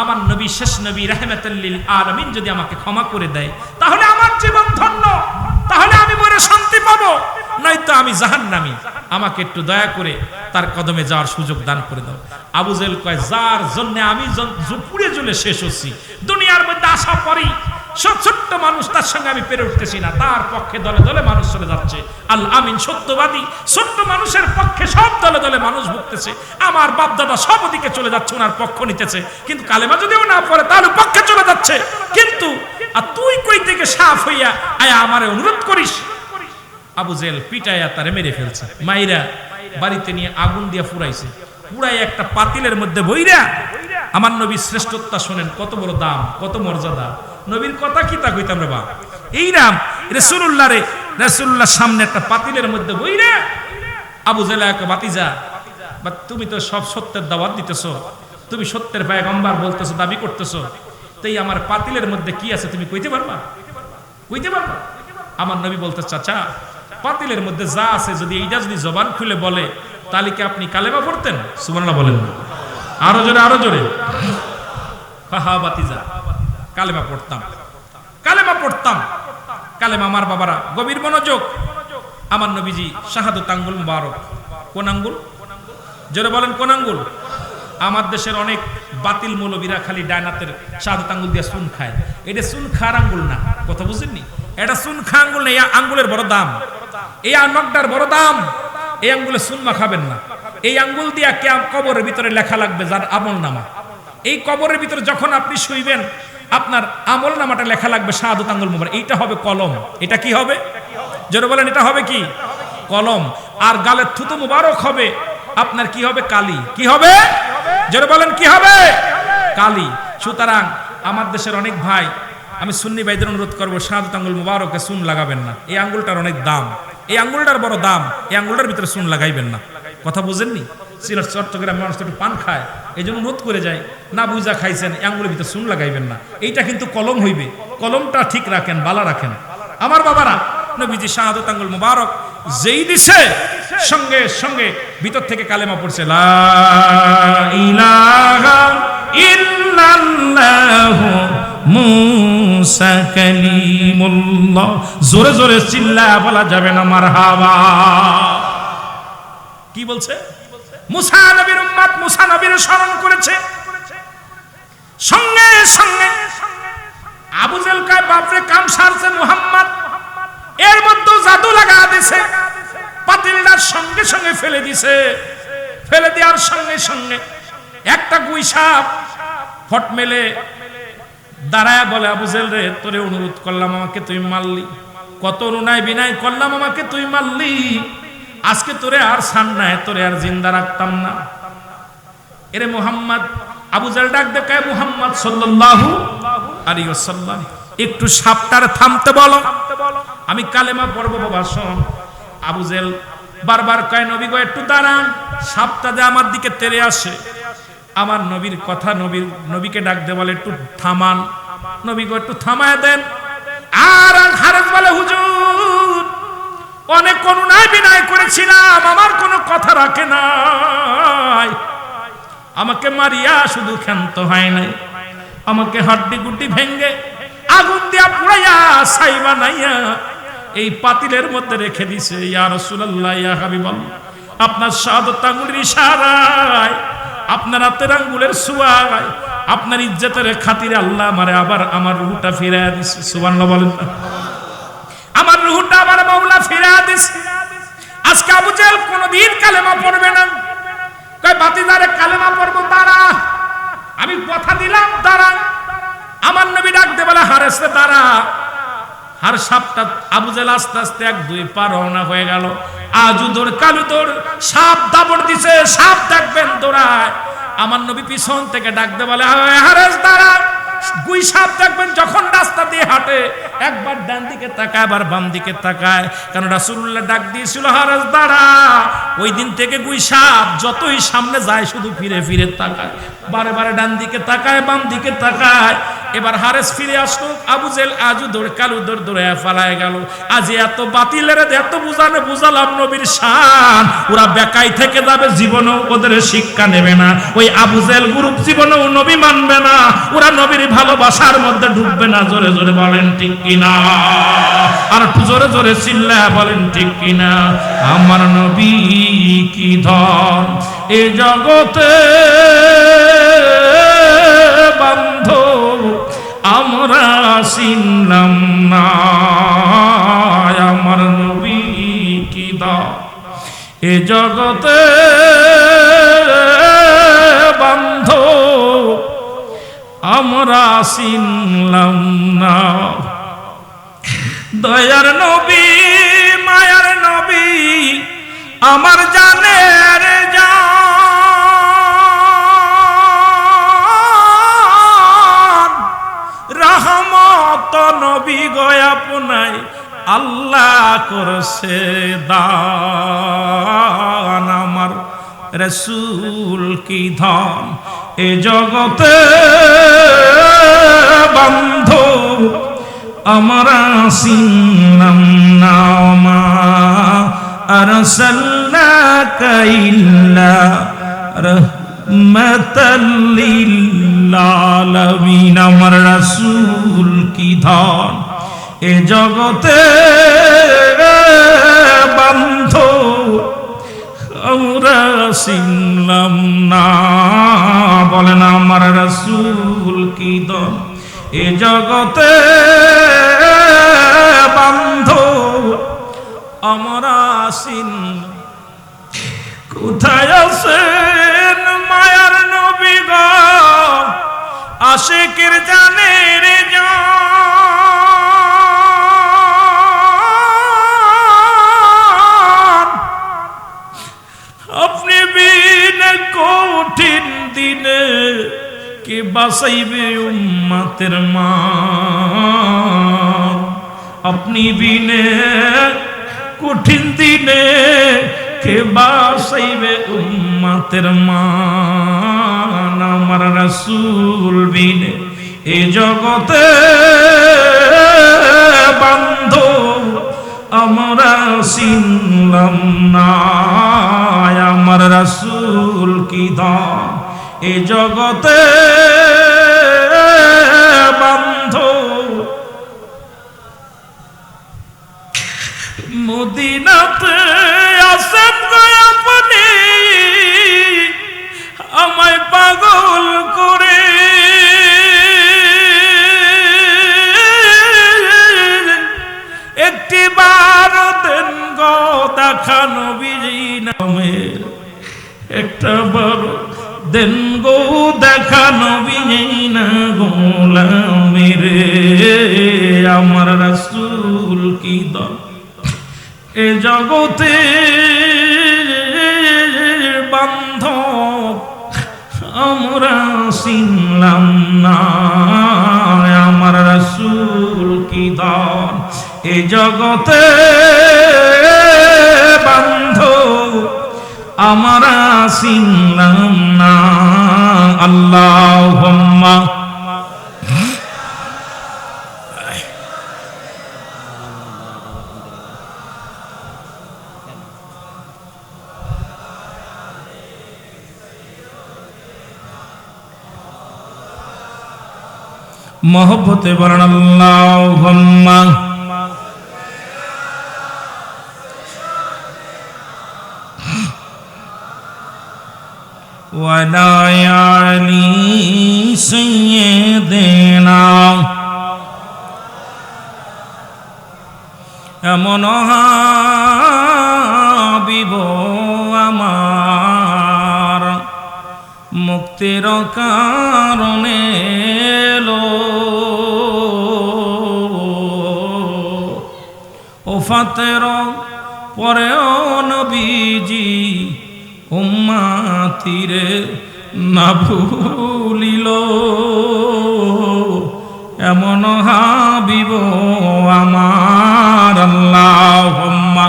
আমার নবী, শেষ নবী রাহমাতুল লিল আলামিন যদি আমাকে ক্ষমা করে দেয় তাহলে আমার জীবন ধন্য, তাহলে আমি মরে শান্তি পাবো, নয়তো আমি জাহান্নামী। আমাকে একটু দয়া করে তার কদমে যাওয়ার সুযোগ দান করে দাও। আবু জেল কয়, যার জন্য আমি পুড়ে জ্বলে শেষ হচ্ছি, দুনিয়ার মধ্যে আসা পরই সব ছোট্ট মানুষ, তার সঙ্গে আমি পেরে উঠতেছি না, তার পক্ষে দলে দলে মানুষ চলে যাচ্ছে। আল আমিন সত্যবাদী, ছোট্ট মানুষের পক্ষে সব দলে দলে মানুষ ভুগতেছে। আমার বাপ দাদা সব ওদিকে চলে যাচ্ছে, ওনার পক্ষ নিতেছে, কিন্তু কালেমা যদিও না পড়ে তাহলে পক্ষে চলে যাচ্ছে। কিন্তু আর তুই কই থেকে সাফ হইয়া আয়া আমারে অনুরোধ করিস। আবু জেল পিটাইয়া তারে মেরে ফেলছে, মাইরা বাড়িতে নিয়ে আগুন দিয়া পুরাইছে, পুরাই একটা পাতিলের মধ্যে বইরা। আমার নবীর শ্রেষ্ঠত্ব শোনেন, কত বড় দাম, কত মর্যাদা। নবীর কথা কি তা কইতাম রে বা, এই নাম রাসূলুল্লাহর সামনে একটা পাতিলের মধ্যে বইরা আবু জেল এক বাতিজা, বা তুমি তো সব সত্যের দাওয়াত দিতেছো, তুমি সত্যের পয়গম্বর বলতেছো, দাবি করতেছো, তাই আমার পাতিলের মধ্যে কি আছে তুমি কইতে পারবা? কইতে পারবা? আমার নবী বলতে, চাচা পাতিলের মধ্যে যা আছে যদি এইটা যদি জবান খুলে বলে তাহলে কি আপনি কালেমা পড়তেন? সুবহানাল্লাহ বলেন না, আরো জোরে, আরো জোরে। হা বাতিজা, কালেমা পড়তাম, কালেমা পড়তাম, কালেমা। আমার বাবারা গভীর মনোযোগ। আমার নবীজি শাহাদত আঙ্গুল মুবারক, কোন আঙ্গুল? জোরে বলেন কোন আঙ্গুল? আমার দেশের অনেক বাতিল মৌলবীরা খালি ডায়নাতের শাহাদত আঙ্গুল দিয়ে চুন খায়, এটা চুন খার আঙ্গুল না, কথা বুঝেননি? এটা চুন খা আঙ্গুল না, এই আঙ্গুলের বড় দাম, এই নখটার বড় দাম। এই আঙ্গুলে চুন মাখাবেন না, এই আঙ্গুল দিয়া কবরের ভিতরে লেখা লাগবে যার আমল নামা। এই কবরের ভিতরে যখন আপনি শুইবেন আপনার আমল নামাটা লেখা লাগবে শাহাদাত আঙ্গুল মোবারক, এইটা হবে কলম। এটা কি হবে? জোরে বলেন, এটা হবে কি? কলম। আর গালের থুতু মুবারক হবে আপনার কি হবে? কালি। কি হবে? জোরে বলেন, কি হবে? কালি। সুতরাং আমার দেশের অনেক ভাই, আমি সুন্নি ভাইদের অনুরোধ করবো, শাহাদাত আঙ্গুল মুবারকে সুন লাগাবেন না। এই আঙ্গুলটার অনেক দাম, এই আঙ্গুলটার বড় দাম, এই আঙ্গুলটার ভিতরে সুন লাগাইবেন না। কথা বুঝেননি? সিলেট চট্টগ্রামের মানুষ একটু পান খায়, এই জন্য অনুরোধ করে যায়, না বুঝা খাইছেন, এই আঙ্গুলের ভিতরে সুন লাগাইবেন না। এইটা কিন্তু কলম হইবে, কলমটা ঠিক রাখেন, বালা রাখেন। আমার বাবারা, নবীজি শাহাদাত আঙ্গুল মুবারক যেই দিছে, সঙ্গে সঙ্গে ভিতর থেকে কালেমা পড়ছে, লা ইলাহা ইল্লাল্লাহু মুসা কালিমুল্লাহ। জোরে জোরে চিল্লায়া বলা যাবে না মারহাবা। কি বলছে? মুসা নবীর উম্মত মুসা নবীর স্মরণ করেছে। সঙ্গে সঙ্গে আবু জেহেল কয়, বাপরে কাম সারছে মুহাম্মদ, এর মধ্যে জাদু লাগা দিছে। পাতিলটার সঙ্গে সঙ্গে ফেলে দিছে। ফেলে দেওয়ার সঙ্গে সঙ্গে একটা গুই সাপ ফট মেলে দাঁড়ায় বলে, আবু জেহেল রে, তোরে অনুরোধ করলাম, আমাকে তুই মারলি, কত অনুনয় বিনয় করলাম, আমাকে তুই মারলি, আজকে তোরে আর ছাড় নাই, তোরে আর জিন্দা রাখতাম না। এরে মুহাম্মদ, আবু জেহেল ডাক দেখায়, মুহাম্মদ সাল্লাল্লাহু আলাইহি ওয়াসাল্লাম, একটু সাপটার থামতে বলো, আমি কালেমা পড়বো। বাবা শোন। আবু জেহেল বারবার কয়, নবী গো একটু দাঁড়ান, সাপটা যে আমার দিকে তেড়ে আসে। আমার নবীর কথা, নবীকে ডাক দে বলে, একটু থামান, নবী গো একটু থামায় দেন। আর হারেস বলে, হুজুর অনেক করুণায় বিনয় করেছিলাম, আমার কোনো কথা রাখে নাই, আমাকে মারিয়া শুধু ক্ষান্ত হয় নাই, আমাকে হাড্ডি গুড্ডি ভেঙ্গে আগুন দিয়া পুড়াইয়া ছাই বানাইয়া এই পাতিলের মধ্যে রেখে দিছে। ইয়া রাসূলুল্লাহ, ইয়া হাবিবাল্লাহ, আপনার শাহাদাত আঙ্গুলের ইশারায়, আপনার হাতের আঙ্গুলের ছোঁয়ায়, আপনার ইজ্জতের খাতিরে আল্লাহ আমারে আবার আমার রূহটা ফিরাইয়া দিছে। সুবহানাল্লাহ বলেন। আমার রূহটা আবার মাওলা ফিরাইয়া দিছে। আজকে আবু জেহেল কোনদিন কালেমা পড়বে না। কয়, বাতিদারে কালেমা পড়বো, দাঁড়া, আমি কথা দিলাম, দাঁড়া। আমার নবী ডাক দে বলে, হারেস রে দাঁড়া। আর সাপটা আবু জেহেল আস্তে আস্তে 1-2 পা রওনা হয়ে গেল। আজু দৌড় কালু দৌড়, সাপ দাবড় দিছে, সাপ দেখবেন দৌড়ায়। আমার নবী পিছন থেকে ডাক দে বলে, হারেস দাঁড়া। গুই সাপ দেখবেন যখন রাস্তা দিয়ে হাঁটে, একবার ডান দিকে তাকায়, আবার বাম দিকে তাকায়, কারণ রাসূলুল্লাহ ডাক দিয়েছিল, হারেস দাঁড়া। ওই দিন থেকে গুই সাপ যতই সামনে যায় শুধু ফিরে ফিরে তাকায়, বারে বারে ডান দিকে তাকায়, বাম দিকে তাকায়। এবার হারেস ফিরে আসলো। আবু জেহেল আজু দৌড় কালু দৌড় দৌড়ে পালায় গেল। আজ এত বাতিলের এত বুঝালাম নবীর শান, ওরা বেকাই থেকে যাবে, জীবনেও ওদের শিক্ষা নেবে না। ওই আবু জেহেল গ্রুপ জীবনেও নবী মানবে না, ওরা নবীর ভালোবাসার মধ্যে ঢুকবে না। জোরে জোরে বলেন ঠিক কিনা? আর জোরে জোরে চিল্লায়া বলেন ঠিক কিনা? আমার নবী কি ধন এ জগতে বান্ধব আমরা চিনলাম না। আমার নবী কি ধন এ জগতে বান্ধব আমরা চিনলাম না। দয়ার নবী, মায়ার নবী, আমার জানের জান, রহমত নবী গো আপনাই আল্লাহ করছে দান। আমার রাসূল কি ধন এ জগতে বান্ধব আমরা চিনলাম না। মা আরসালনাকা ইল্লা রাহমাতাল লিল আলামিন। আমার রাসূল কি ধন এ জগতে বান্ধব আমরা চিনলাম না। বলেন, আমার রাসূল কি ধন এ জগতে বান্ধব আমরা চিনলাম। কোথায় আছেন মায়ার নবী গো আশিকের জানের জান আপনি বিনে কঠিন দিনে কে বাঁচাইবে উম্মতের মান আপনি বিনে কঠিন দিনে কে বাঁচাইবে উম্মতের মান আমার রাসূল বিনে এই জগতে বান্ধব আমরা চিনলাম না আমার রাসূল কি দাম এই জগতে বান্ধব মদিনাতে আসেন গো আপনি আমায় পাগল করে একটি বার দেন গো দেখা নবীজি নামের একটা বার দেন গো দেখা নবীজি না গোলামের আমার রাসূল কি দাম এ জগতে বান্ধব আমরা চিনলাম না আমার রাসূল কি দাম এ জগতে বান্ধব আমরা চিনলাম না আল্লাহুম্মা मोहब्बते बरन अल्लाहुम्मा वला याली सय्यिदना एमन हाबिब आमार मुक्तिर कारणे ওফাতের পরেও নবীজি উম্মতিরে না ভুলিল এমন হাবিব আমার আল্লাহুম্মা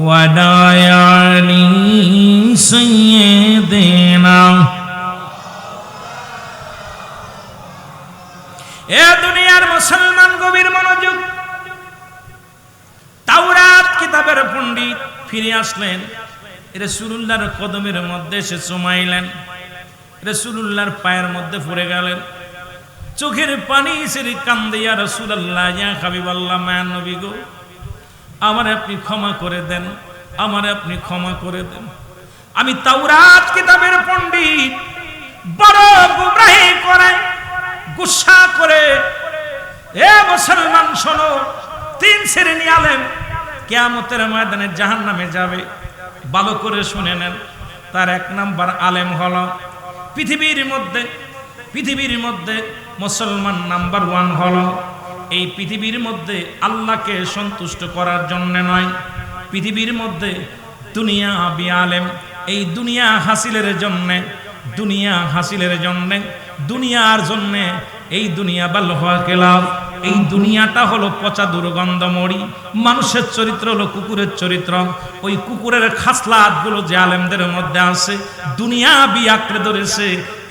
ওয়াদায়ানি সাইয়্যিদিনা এ দুনিয়ার মুসলমান গভীর মনোযোগ তাওরাত কিতাবের পণ্ডিত ফিরে আসলেন রাসূলুল্লাহর কদমের মধ্যে এসে চুমাইলেন রাসূলুল্লাহর পায়ের মধ্যে পড়ে গেলেন চোখের পানি ছেড়ে কান্দে ইয়া রাসূলুল্লাহ ইয়া হাবিবাল্লাহ মায়া নবী গো আমার আপনি ক্ষমা করে দেন আমার আপনি ক্ষমা করে দেন আমি তাওরাত কিতাবের পণ্ডিত বড় গুমরাহি করে গুসা করে এ মুসলমান শোনো তিন শ্রেণী আলেম কিয়ামতের ময়দানে জাহান্নামে যাবে ভালো করে শুনে নেন তার এক নাম্বার আলেম হলো পৃথিবীর মধ্যে মুসলমান নাম্বার 1 হলো এই পৃথিবীর মধ্যে আল্লাহকে সন্তুষ্ট করার জন্য নয় পৃথিবীর মধ্যে দুনিয়া আবি আলেম এই দুনিয়া হাসিলের জন্য দুনিয়ার জন্য এই দুনিয়া বাল্লাহ কেলাব এই দুনিয়াটা হলো পচা দুর্গন্ধময়ী মানুষের চরিত্র হলো কুকুরের চরিত্র ওই কুকুরের খাসলাতগুলো যে আলেমদের মধ্যে আছে দুনিয়া বিয়াকড়ে ধরেছে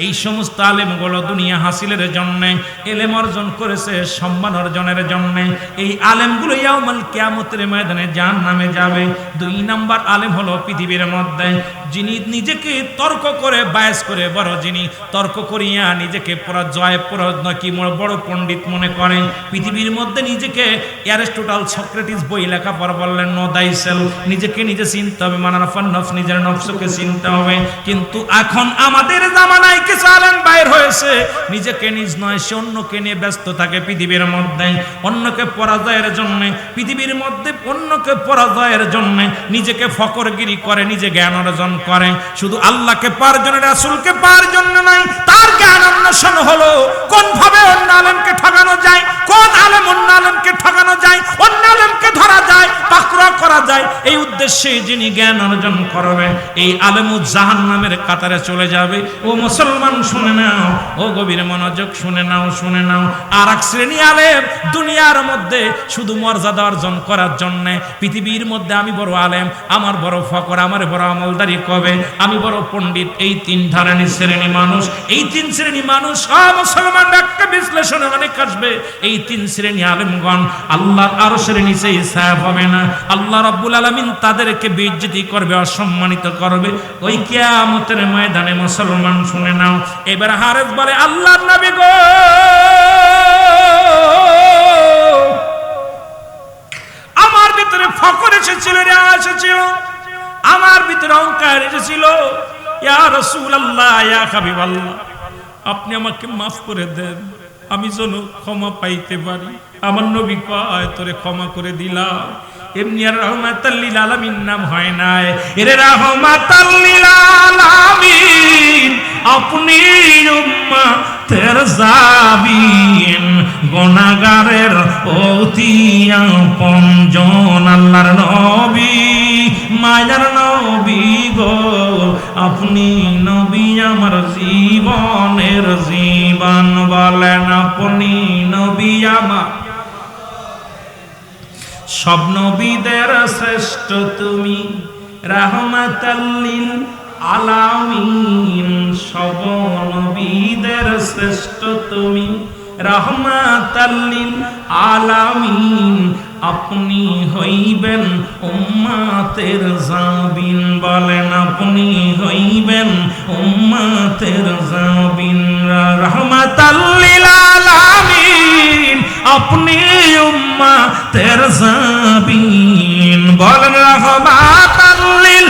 এই সমস্ত আলেমগুলো দুনিয়া হাসিলের জন্য ইলম অর্জন করেছে সম্মান অর্জনের জন্য এই আলেমগুলো ইয়াউমুল কিয়ামতের ময়দানে জাহান্নামে যাবে 2 নাম্বার আলেম হলো পৃথিবীর মধ্যে যিনি নিজেকে তর্ক করে বায়াস করে বড় যিনি তর্ক করিয়া নিজেকে বড় পণ্ডিত মনে করেন পৃথিবীর মধ্যে নিজেকে অ্যারিস্টটল সক্রেটিস বই লেখা পর বললেন নো দাই সেলফ নিজেকে নিজে চিনতে হবে মানাফান নফস নিজের নফসকে চিনতে হবে কিন্তু এখন আমাদের জামানায় কিছু আলেম বাইর হয়েছে, নিজেকে নিজ নয় সে অন্যকে নিয়ে ব্যস্ত থাকে পৃথিবীর মধ্যে, অন্যকে পরাজয়ের জন্য, পৃথিবীর মধ্যে অন্যকে পরাজয়ের জন্য নিজেকে ফকরগিরি করে, নিজে জ্ঞান অর্জন করে। শুধু আল্লাহকে পাওয়ার জন্য, রাসূলকে পাওয়ার জন্য নয়, তার জ্ঞান অন্বেষণ হলো কোন ভাবে অন্য আলেমকে ঠকানো যায়, কোন আলেম অন্য আলেমকে ঠকানো যায়, অন্য আলেমকে ধরা যায়, পাকড়া করা যায়। এই উদ্দেশ্যে যিনি জ্ঞান অর্জন করবে এই আলেমু জাহান্নামের কাতারে চলে যাবে। ও মুসলমান শুনে নাও, ও গভীর মনোযোগ শুনে নাও, শুনে নাও। আর এক শ্রেণী আলেম দুনিয়ার মধ্যে শুধু মর্যাদা অর্জন করার জন্য, পৃথিবীর মধ্যে আমি বড় আলেম, আমার বড় ফকর, আমার বড় আমলদারি কবে, আমি বড় পণ্ডিত, এই তিন ধরনের শ্রেণী মানুষ, এই তিন শ্রেণী মানুষ মুসলমান একটা বিশ্লেষণে অনেক আসবে। এই তিন শ্রেণী আলেমগণ আল্লাহর আরশের নিচে হিসাব হবে না, আল্লাহ রাব্বুল আলামিন তাদেরকে বেইজ্জতি করবে, অসম্মানিত করবে ওই কিয়ামতের ময়দানে। মুসলমান শুনে নাও। এবার হারেস বলে, আল্লাহর নবী গো, আমার ভিতরে ফকর এসেছিল, রিয়া এসেছিল, আমার ভিতরে অহংকার এসেছিল। ইয়া রাসূলুল্লাহ, ইয়া হাবিবাল্লাহ, আপনি আমাকে মাফ করে দেন, আমি যেন ক্ষমা পাইতে পারি। আমার নবী কয়, তোরে ক্ষমা করে দিলাম। এমনি আর রাহমাতাল লিল আলামিন নাম হয় নাই, এরে রাহমাতাল লিল আলামিন, আপনি উম্মতের জাবিন, গুনাহগারের অতি আপনজন, আল্লাহর নবী, মায়ার নবী গো, আপনি নবী আমার জীবনের জীবন। বলেন, আপনি নবী আমার, সব নবীদের শ্রেষ্ঠ তুমি, রাহমাতাল লিল আলামিন, সব নবীদের শ্রেষ্ঠ তুমি, রাহমাতাল লিল আলামিন, আপনি হইবেন উম্মতের জাবিন। বলেন, আপনি হইবেন উম্মতের জাবিন, রাহমাতাল লিল আলামিন, আপনি উম্মতের জাবিন। বলেন, রাহমাতাল লিল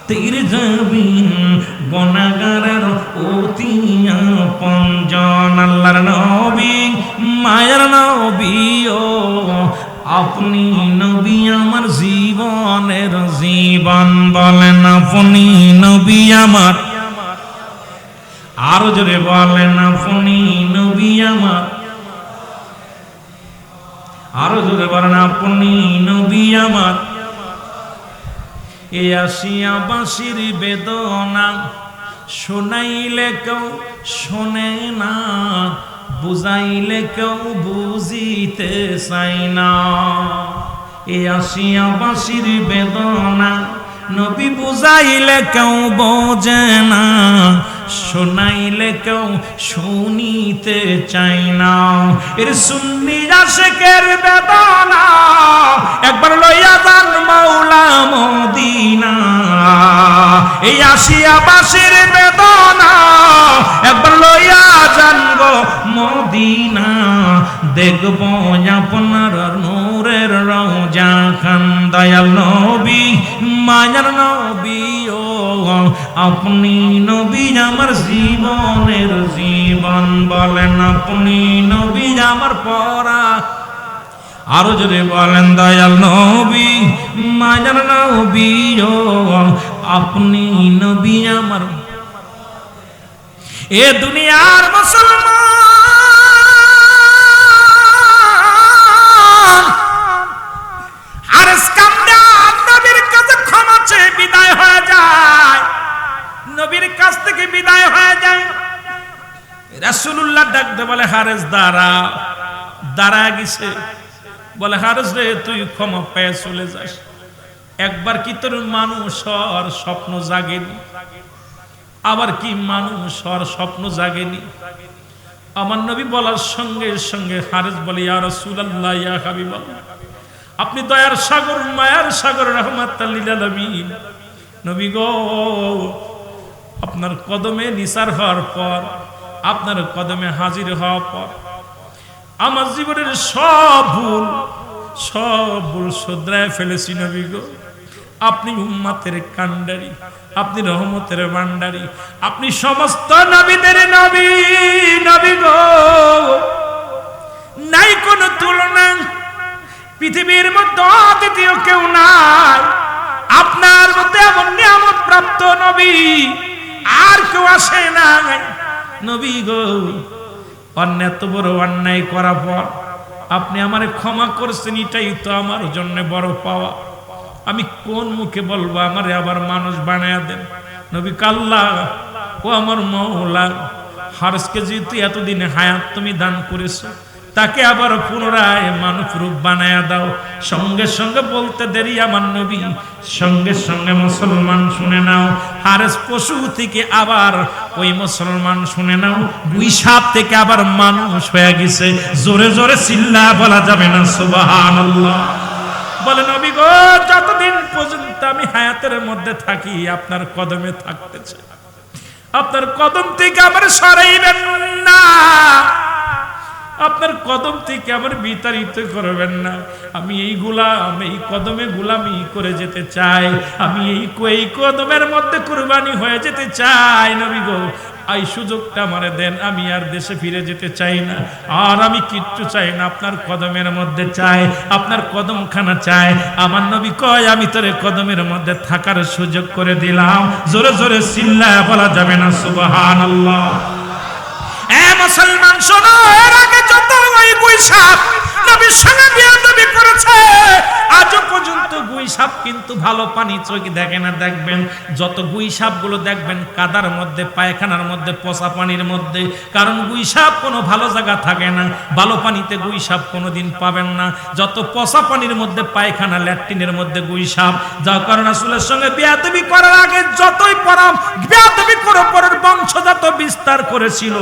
তের জাবিন, গুনাহগারের অতি আপনজন, আল্লাহর নবী, মায়ার নবী ও, আপনি নবী আমার জীবনের জীবন। বলেন, আপনি নবী আমার, আরো জোরে বলেন, আপনি নবী আমার, আরো জোরে বলেন, আপনি নবী আমার। এ আসিয়া বাঁশির বেদনা শোনাইলে কেউ শোনে না, বুঝাইলে কেউ বুঝিতে চাই না। এ আসিয়া বাঁশির বেদনা নবী বুঝাইলে কেউ বোঝে না, শোনাইলে কেউ শুনিতে চাই না। এর সুন্নি আশিকের বেদনা একবার লইয়া যান মাওলা মদিনা। এই আসিয়া বাসির বেদনা একবার লইয়া যান গো মদিনা। দেখব আপনার নূরের রওজা খান, দয়াল নবী, মায়ার নবী ও, আপনি নবী আমার জীবনের জীবন। বলেন, আপনি নবী আমার পরা, আরো জোরে বলেন, দয়াল নবী, মায়ার নবী ও, আপনি নবী আমার। এ দুনিয়ার মুসলমান আরশ কান্দা নবীর কাছে ক্ষমা চেয়ে বিদায় হয়ে যায়, নবীর কাছ থেকে বিদায় হয়ে যায়। রাসূলুল্লাহ ডাকতে বলে, হারেস দাঁড়া। দাঁড়া গেছে, বলে, হারেস রে, তুই ক্ষমা পেয়ে চলে যাস। একবার কি তোর মানুষ হওয়ার স্বপ্ন জাগেনি? আবার কি মানুষ হওয়ার স্বপ্ন জাগেনি? আমার নবী বলার সঙ্গে সঙ্গে হারেস বলে, ইয়া রাসূলুল্লাহ, ইয়া হাবিবাল্লাহ, আপনি দয়ার সাগর, মায়ার সাগর, রাহমাতাল লিল আলামিন নবী গো, আপনার কদমে নিসার হওয়ার পর, আপনার কদমে হাজির হওয়ার পর আমার জীবনের সব ভুল শুধরায় ফেলেছি নবী গো। আপনি উম্মতের কান্ডারি, আপনি রহমতের ভান্ডারি, আপনি সমস্ত নবীদের নবী। নবী গো, নাই কোনো তুলনা, পৃথিবীর মধ্যে দ্বিতীয় কেউ নাই। আপনার মধ্যে এমন নিয়ামত প্রাপ্ত নবী আর কেউ আসে নাই। নবী গো, অন্যায় এত বড় অন্যায় করার পর আপনি আমারে ক্ষমা করছেন, এটাই তো আমার জন্য বড় পাওয়া। আমি কোন মুখে বলবো আমারে আবার মানুষ বানায়া দেন? নবী কাল্লা, ও আমার মওলা, হারেসকে যেহেতু এতদিনে হায়াত তুমি দান করেছো, তাকে আবার পুনরায় মানব রূপ বানায়া দাও। সঙ্গে সঙ্গে বলতে দেরি আমার নবী, সঙ্গে সঙ্গে মুসলমান শুনে নাও, হারেস পশু থেকে আবার ওই মুসলমান শুনে নাও, দুই সাপ থেকে আবার মানুষ হয়ে গেছে। জোরে জোরে চিল্লা বলা যাবে না সুবহানাল্লাহ? বলে নবী গো, যতদিন পর্যন্ত আমি হায়াতের মধ্যে থাকি আপনার কদমে থাকতে চাই, আপনার কদম থেকে আমার সরাইবেন না, আপনার কদম থেকে আমার বিতাড়িত করবেন না। আমি এই গোলাম, এই কদমে গোলামি করে যেতে চাই, আমি এই কদমের মধ্যে কুরবানি হয়ে যেতে চাই। নবী গো, এই সুযোগটা আমারে দেন, আমি আর দেশে ফিরে যেতে চাই না, আর আমি কিচ্ছু চাই না, আপনার কদমের মধ্যে চাই, আপনার কদমখানা চাই। আমার নবী কয়, আমি তোর কদমের মধ্যে থাকার সুযোগ করে দিলাম। জোরে জোরে চিল্লায়া বলা যাবে না সুবহানাল্লাহ? এ মুসলমান শোনো, এর আগে যত ওই গুই সাপ নবীর সঙ্গে বিয়াদবি করেছে, আজও পর্যন্ত গুই সাপ কিন্তু ভালো পানি চোখে দেখে না। দেখবেন যত গুই সাপগুলো দেখবেন কাদার মধ্যে, পায়খানার মধ্যে, পচা পানির মধ্যে, কারণ গুই সাপ কোনো ভালো জায়গা থাকে না। ভালো পানিতে গুই সাপ কোনোদিন পাবেন না। যত পচা পানির মধ্যে, পায়খানা ল্যাট্রিনের মধ্যে গুই সাপ। যার কারণে রাসূলের সঙ্গে বিয়াদবি করার আগে যতই পরাম বিয়াদবি করে পরের বংশ যত বিস্তার করেছিল,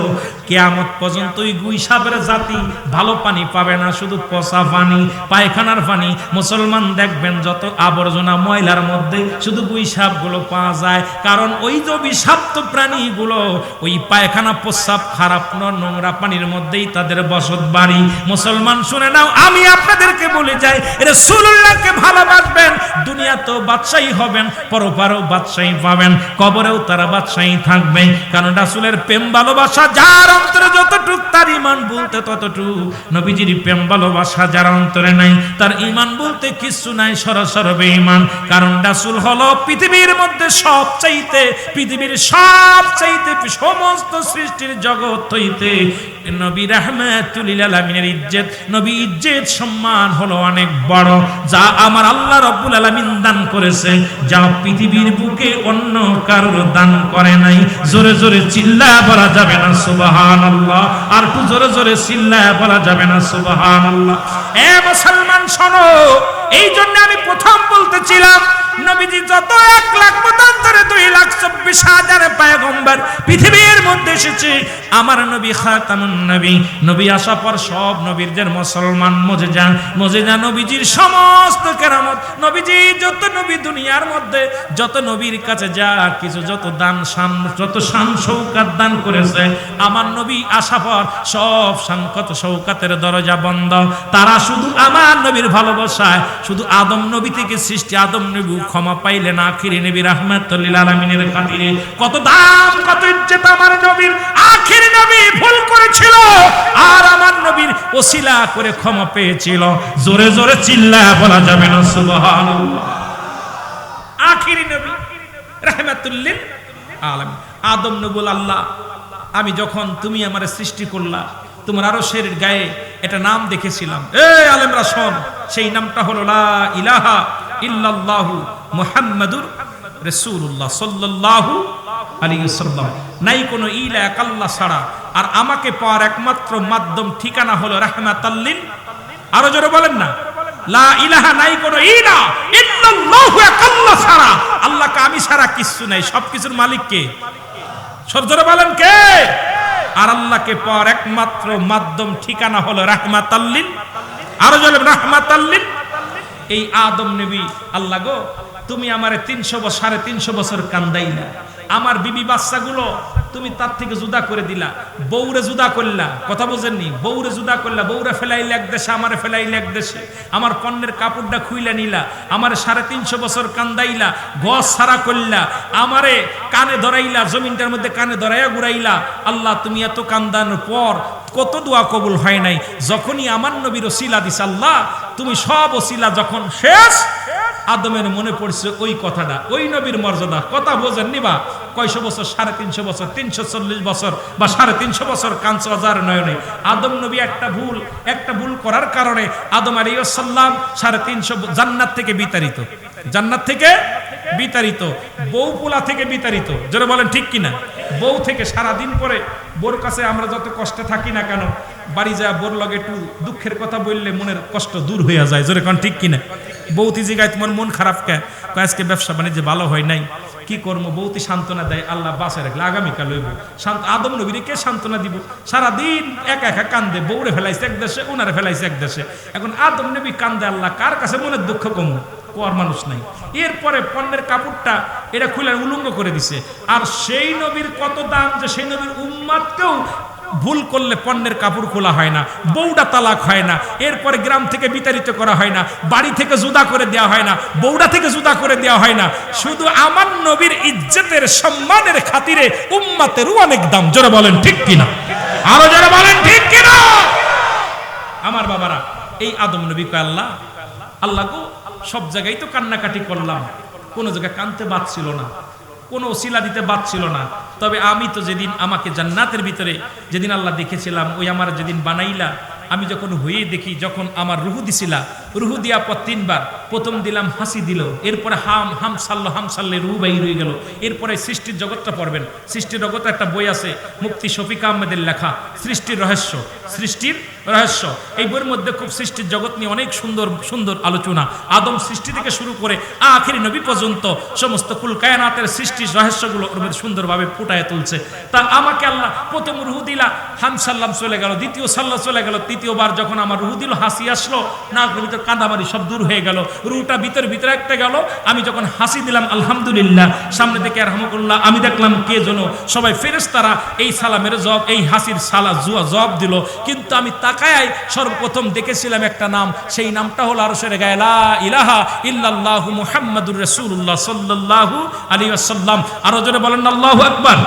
কিয়ামত পর্যন্ত ওই গুই সাপের জাতি ভালো পানি পাবে না, শুধু পচা পানি, পায়খানার পানি। মুসলমান দেখবেন যত আবর্জনা ময়লার মধ্যে শুধু গুই সাপগুলো পাওয়া যায়, কারণ ওই যে বিষাক্ত প্রাণীগুলো ওই পায়খানা, প্রস্রাব, খারাপ নোংরা পানির মধ্যেই তাদের বসত বাড়ি। মুসলমান শুনে নাও, আমি আপনাদেরকে বলে যাই, রাসূলুল্লাহকে ভালোবাসবেন, দুনিয়া তো বাদশাহী হবেন, পরপারেও বাদশাহী পাবেন, কবরেও তারা বাদশাহী থাকবে। কারণ রাসূলের প্রেম ভালোবাসা যার অন্তরে যতটুক, তার ঈমান বলতে ততটুক। নবীজির প্রেম ভালোবাসা যার অন্তরে নাই, তার ঈমান বলতে কিছু নাই, সরাসরি বেঈমান। কারণ রাসূল হলো পৃথিবীর মধ্যে সবচাইতে, পৃথিবীর সবচাইতে সমস্ত সৃষ্টির জগৎ হইতে নবী রাহমাতুল লিল আলামিনের ইজ্জত, নবী ইজ্জত সম্মান হলো অনেক বড়, যা আমার আল্লাহ রাব্বুল আলামিন দান করেছে, যা পৃথিবীর বুকে অন্য কারোর দান করে নাই। জোরে জোরে চিল্লা বলা যাবে না সুবহানাল্লাহ? আর একটু জোরে জোরে চিল্লা বলা যাবে না সুবহানাল্লাহ? এ মুসলমান শোনো, এই জন্য আমি প্রথম বলতেছিলাম, নবীজি যত 1 লাখ মতান্তরে 2,24,000 পয়গম্বর পৃথিবীর মধ্যে এসেছে, আমার নবী খাতামুন নবী, নবী আসার পর সব নবীর যে মুসলমান মুজিজা নবীজির সমস্ত কেরামত, নবীজি যত নবী দুনিয়ার মধ্যে যত নবীর কাছে যা কিছু যত দান যত শান শৌকাত দান করেছে, আমার নবী আসার পর সব শান কত শৌকাতের দরজা বন্ধ। তারা শুধু আমার নবীর ভালোবাসায়, শুধু আদম নবী থেকে সৃষ্টি আদম নবী ক্ষমা পাইলেন আখিরি নবী রাহমাতুল লিল আলামিনের খাতিরে। কত দাম, কত ইজ্জত আমার নবীর। আখিরি নবী ভুল করেছিল, আর আমার নবীর ওসিলা করে ক্ষমা পেয়েছিল। জোরে জোরে চিল্লা বলা যাবে না সুবহানাল্লাহ? আখিরি নবী রাহমাতুল লিল আলামিন আদম নবী। আল্লাহ, আমি যখন তুমি আমারে সৃষ্টি করলা, তোমার আরশের গায়ে এটা নাম দেখেছিলাম। এই আলেমরা শোন, সেই নামটা হলো লা ইলাহা ইল্লাল্লাহু মুহাম্মাদুর রাসূলুল্লাহ সাল্লাল্লাহু আলাইহি ওয়াসাল্লাম। নাই কোনো ইলা এক আল্লাহ ছাড়া, আর আমাকে পাওয়ার একমাত্র মাধ্যম ঠিকানা হলো রাহমাতাল লিল। আরো জোরে বলেন না, লা ইলাহা, নাই কোনো ইলা ইল্লাল্লাহু এক আল্লাহ ছাড়া, আল্লাহকে আমি ছাড়া কিছু নাই, সবকিছুর মালিক কে? সব জোরে বলেন কে? আর আল্লাহকে পাওয়ার একমাত্র মাধ্যম ঠিকানা হলো রাহমাতাল লিল। আরো জোরে রাহমাতাল লিল। এই আদম নবী, আল্লাহ গো তুমি আমারে 300 বছর 350 বছর কান্দাইলা, আমার বিবি বাচ্চাগুলো তুমি তার থেকে জুদা করে দিলা, বউরে জুদা করলা, কথা বোঝেননি, বউরে জুদা করলা, বউরে ফেলাইলে এক দেশে, আমারে ফেলাইলে এক দেশে, আমার পণ্যের কাপড়টা খুইলা নিলা, আমারে 350 বছর কান্দাইলা, গছ ছাড়া করলা, আমারে কানে ধরাইলা, জমিনটার মধ্যে কানে ধরাইয়া ঘুরাইলা। আল্লাহ তুমি এত কান্দানোর পর কত দোয়া কবুল হয় নাই, যখনই আমার নবীর ওসিলা দিস আল্লাহ, তুমি সব ওসিলা যখন শেষ, আদমের মনে পড়ছে ওই কথাটা, ওই নবীর মর্যাদা। কথা বোঝেননি বা কয়শো বছর, 350 বছর, 340 বছর বা 350 বছর কাঁদছে অজার নয়নে। আদম নবী একটা ভুল করার কারণে আদম আলাইহিস সালাম 350 জান্নাত থেকে বিতাড়িত, জান্নাত থেকে বিতাড়িত, বউ পোলা থেকে বিতাড়িত। যারা বলেন ঠিক কিনা? বউ থেকে সারাদিন পরে বোর কাছে আমরা যত কষ্টে থাকি না কেন, বাড়ি যায় বোর লগে একটু দুঃখের কথা বললে মনের কষ্ট দূর হইয়া যায়। জোরে কোন ঠিক কিনা? বউতি জিগায় তোমার মন খারাপ কে? আজকে ব্যবসা বাণিজ্য ভালো হয় নাই, কি করবো? বউতি সান্ত্বনা দেয়, আল্লাহ বাঁচায় রাখলে আগামীকাল হইব। আদম নবীরে কে সান্ত্বনা দিব? সারাদিন একা একা কান্দে, বউরে ফেলাইছে এক দেশে, উনারে ফেলাইছে এক দেশে। এখন আদম নবী কান্দে, আল্লাহ কার কাছে মনের দুঃখ কম? কোয়ার মানুষ নাই। এরপরে পণ্যের কাপড়টা এটা খুলে উলঙ্গ করে দিছে। আর সেই নবীর কত দাম যে সেই নবীর উম্মাতকেও ভুল করলে পণ্যের কাপড় খোলা হয় না, বউটা তালাক হয় না, এরপরে গ্রাম থেকে বিতাড়িত করা হয় না, বাড়ি থেকে জুদা করে দেওয়া হয় না, বউটা থেকে জুদা করে দেওয়া হয় না। শুধু আমার নবীর ইজ্জতের সম্মানের খাতিরে উম্মাতেরও অনেক দাম। জোরে বলেন ঠিক কিনা? আরো জোরে বলেন ঠিক কিনা? আমার বাবারা, এই আদম নবী কয় আল্লাহ, আল্লাহ গো, সব জায়গায় তো কান্নাকাটি করলাম, কোনো জায়গায় কানতে বাদ ছিল না, কোনো ওসিলা দিতে বাদ ছিল না। তবে আমি তো যেদিন আমাকে জান্নাতের ভিতরে যেদিন আল্লাহ দেখেছিলাম, ওই আমার যেদিন বানাইলা, আমি যখন হয়ে দেখি, যখন আমার রুহু দিছিলা, রুহু দিয়া পর 3 বার, প্রথম দিলাম হাসি দিল, এরপরে হাম সাল্লে রুহু বাইর হয়ে গেল। এরপরে সৃষ্টির জগৎটা পড়বেন। সৃষ্টির জগৎ একটা বই আছে, মুফতি শফিক আহমেদের লেখা, সৃষ্টির রহস্য। সৃষ্টির রহস্য, এই বইয়ের মধ্যে খুব সৃষ্টির জগৎ নিয়ে অনেক সুন্দর সুন্দর আলোচনা। আদম সৃষ্টি থেকে শুরু করে আখিরি নবী পর্যন্ত সমস্ত কুল কায়নাতের সৃষ্টির রহস্যগুলো ওর মধ্যে সুন্দরভাবে ফুটায় তুলছে। তা আমাকে আল্লাহ প্রথম রুহু দিলা, হাম সাল্লাম চলে গেল, দ্বিতীয় সাল্লাহ চলে গেল, তৃতীয়বার যখন আমার রুহু দিল, হাসি আসলো, না ভিতর কাঁদামারি সব দূর হয়ে গেল, রুহটা ভিতরে একটা গেল। আমি যখন হাসি দিলাম আলহামদুলিল্লাহ, সামনে থেকে রহমতুল্লাহ, আমি দেখলাম কে যেন সবাই ফেরেশতারা এই সালামের জবাব, এই হাসির জবাব দিল। কিন্তু আমি তাকায় সর্বপ্রথম দেখেছিলাম একটা নাম, সেই নামটা হলো আরশের গায়ে লা ইলাহা ইল্লাল্লাহু মুহাম্মাদুর রাসূলুল্লাহ সাল্লাল্লাহু আলাইহি ওয়াসাল্লাম। আরো জোরে বলেন আল্লাহু আকবার।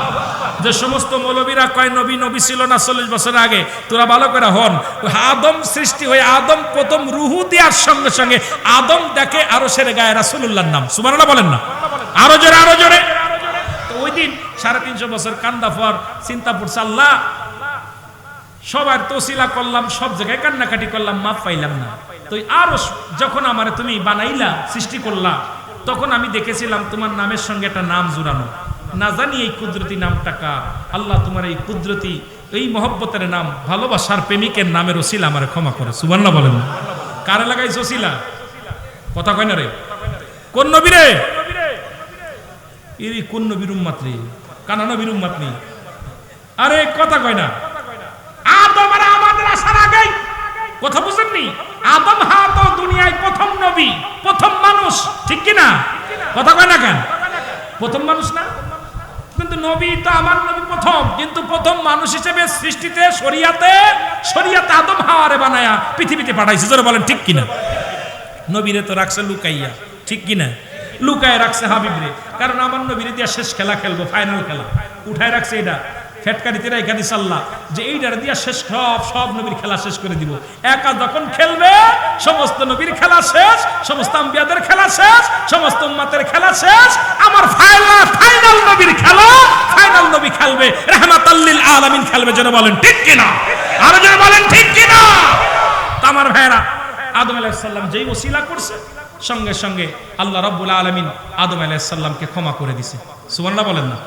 যে সমস্ত মৌলবীরা কয় নবী ছিল না 40 বছর আগে, তোরা ভালো করে হন, আদম সৃষ্টি হয়ে আদম প্রথম রুহু দেওয়ার সঙ্গে সঙ্গে আদম দেখে আরশের গায়ে রাসূলুল্লাহর নাম। সুবহানাল্লাহ বলেন না? আরো জোরে, আরো জোরে। তো ওই দিন 350 বছর কান্দা পর চিন্তা পড়ছে, আল্লাহ সবার তসিলা করলাম, সব জায়গায় কান্নাকাটি করলাম, মাপ পাইলাম না। তো আরো যখন আমারে তুমি বানাইলা, সৃষ্টি করলা, তখন আমি দেখেছিলাম তোমার নামের সঙ্গে একটা নাম জুড়ানো। না জানি এই কুদরতি নামটা কার। আল্লাহ তোমার এই কুদরতি, এই মহব্বতের নাম, ভালোবাসার প্রেমিকের নামের ওসিলা আমারে ক্ষমা করো। সুবহানাল্লাহ বলেন। কারে লাগাইছ ওসিলা? কথা কয় না রে? কোন নবী রে? এই কোন নবীর উম্মত রে? কানা নবীর উম্মত নেই। আরে কথা কয় না। আদম আর আমাদের আসার আগেই, কথা বুঝেননি? আদম তো দুনিয়ায় প্রথম নবী, প্রথম মানুষ, ঠিক কি না? কথা কয় না কেন? প্রথম মানুষ না? কিন্তু নবী তো আমার নবী প্রথম, কিন্তু প্রথম মানুষ হিসেবে সৃষ্টিতে শরিয়াতে আদম হাওয়ারে বানায়া পৃথিবীতে পাঠাইছে। যারা বলেন ঠিক কিনা? নবীরে তো রাখছে লুকাইয়া, ঠিক কিনা? লুকায় রাখছে হাবিবরে, কারণ আমার নবীরে দিয়া শেষ খেলা খেলবো, ফাইনাল খেলা উঠায় রাখছে। এটা ফেটকারিতে রেখা দিছে আল্লাহ, যে এইটার দিয়া শেষ, সব নবীর খেলা শেষ করে দিব। একা যখন খেলবে, সমস্ত নবীর খেলা শেষ, সমস্ত আম্বিয়াদের খেলা শেষ, সমস্ত উম্মতের খেলা শেষ। আমার ফাইনাল নবীর খেলা, ফাইনাল নবী খেলবে, রাহমাতাল লিল আলামিন খেলবে। যেন বলেন ঠিক কিনা? আর যেন বলেন ঠিক কিনা? আমার ভাইরা, আদম আলাইহিস সালাম যেই ওসিলা করছে, সঙ্গে সঙ্গে আল্লাহ রাব্বুল আলামিন আদম আলাইহিস সালামকে ক্ষমা করে দিয়েছে। সুবহানাল্লাহ বলেন না?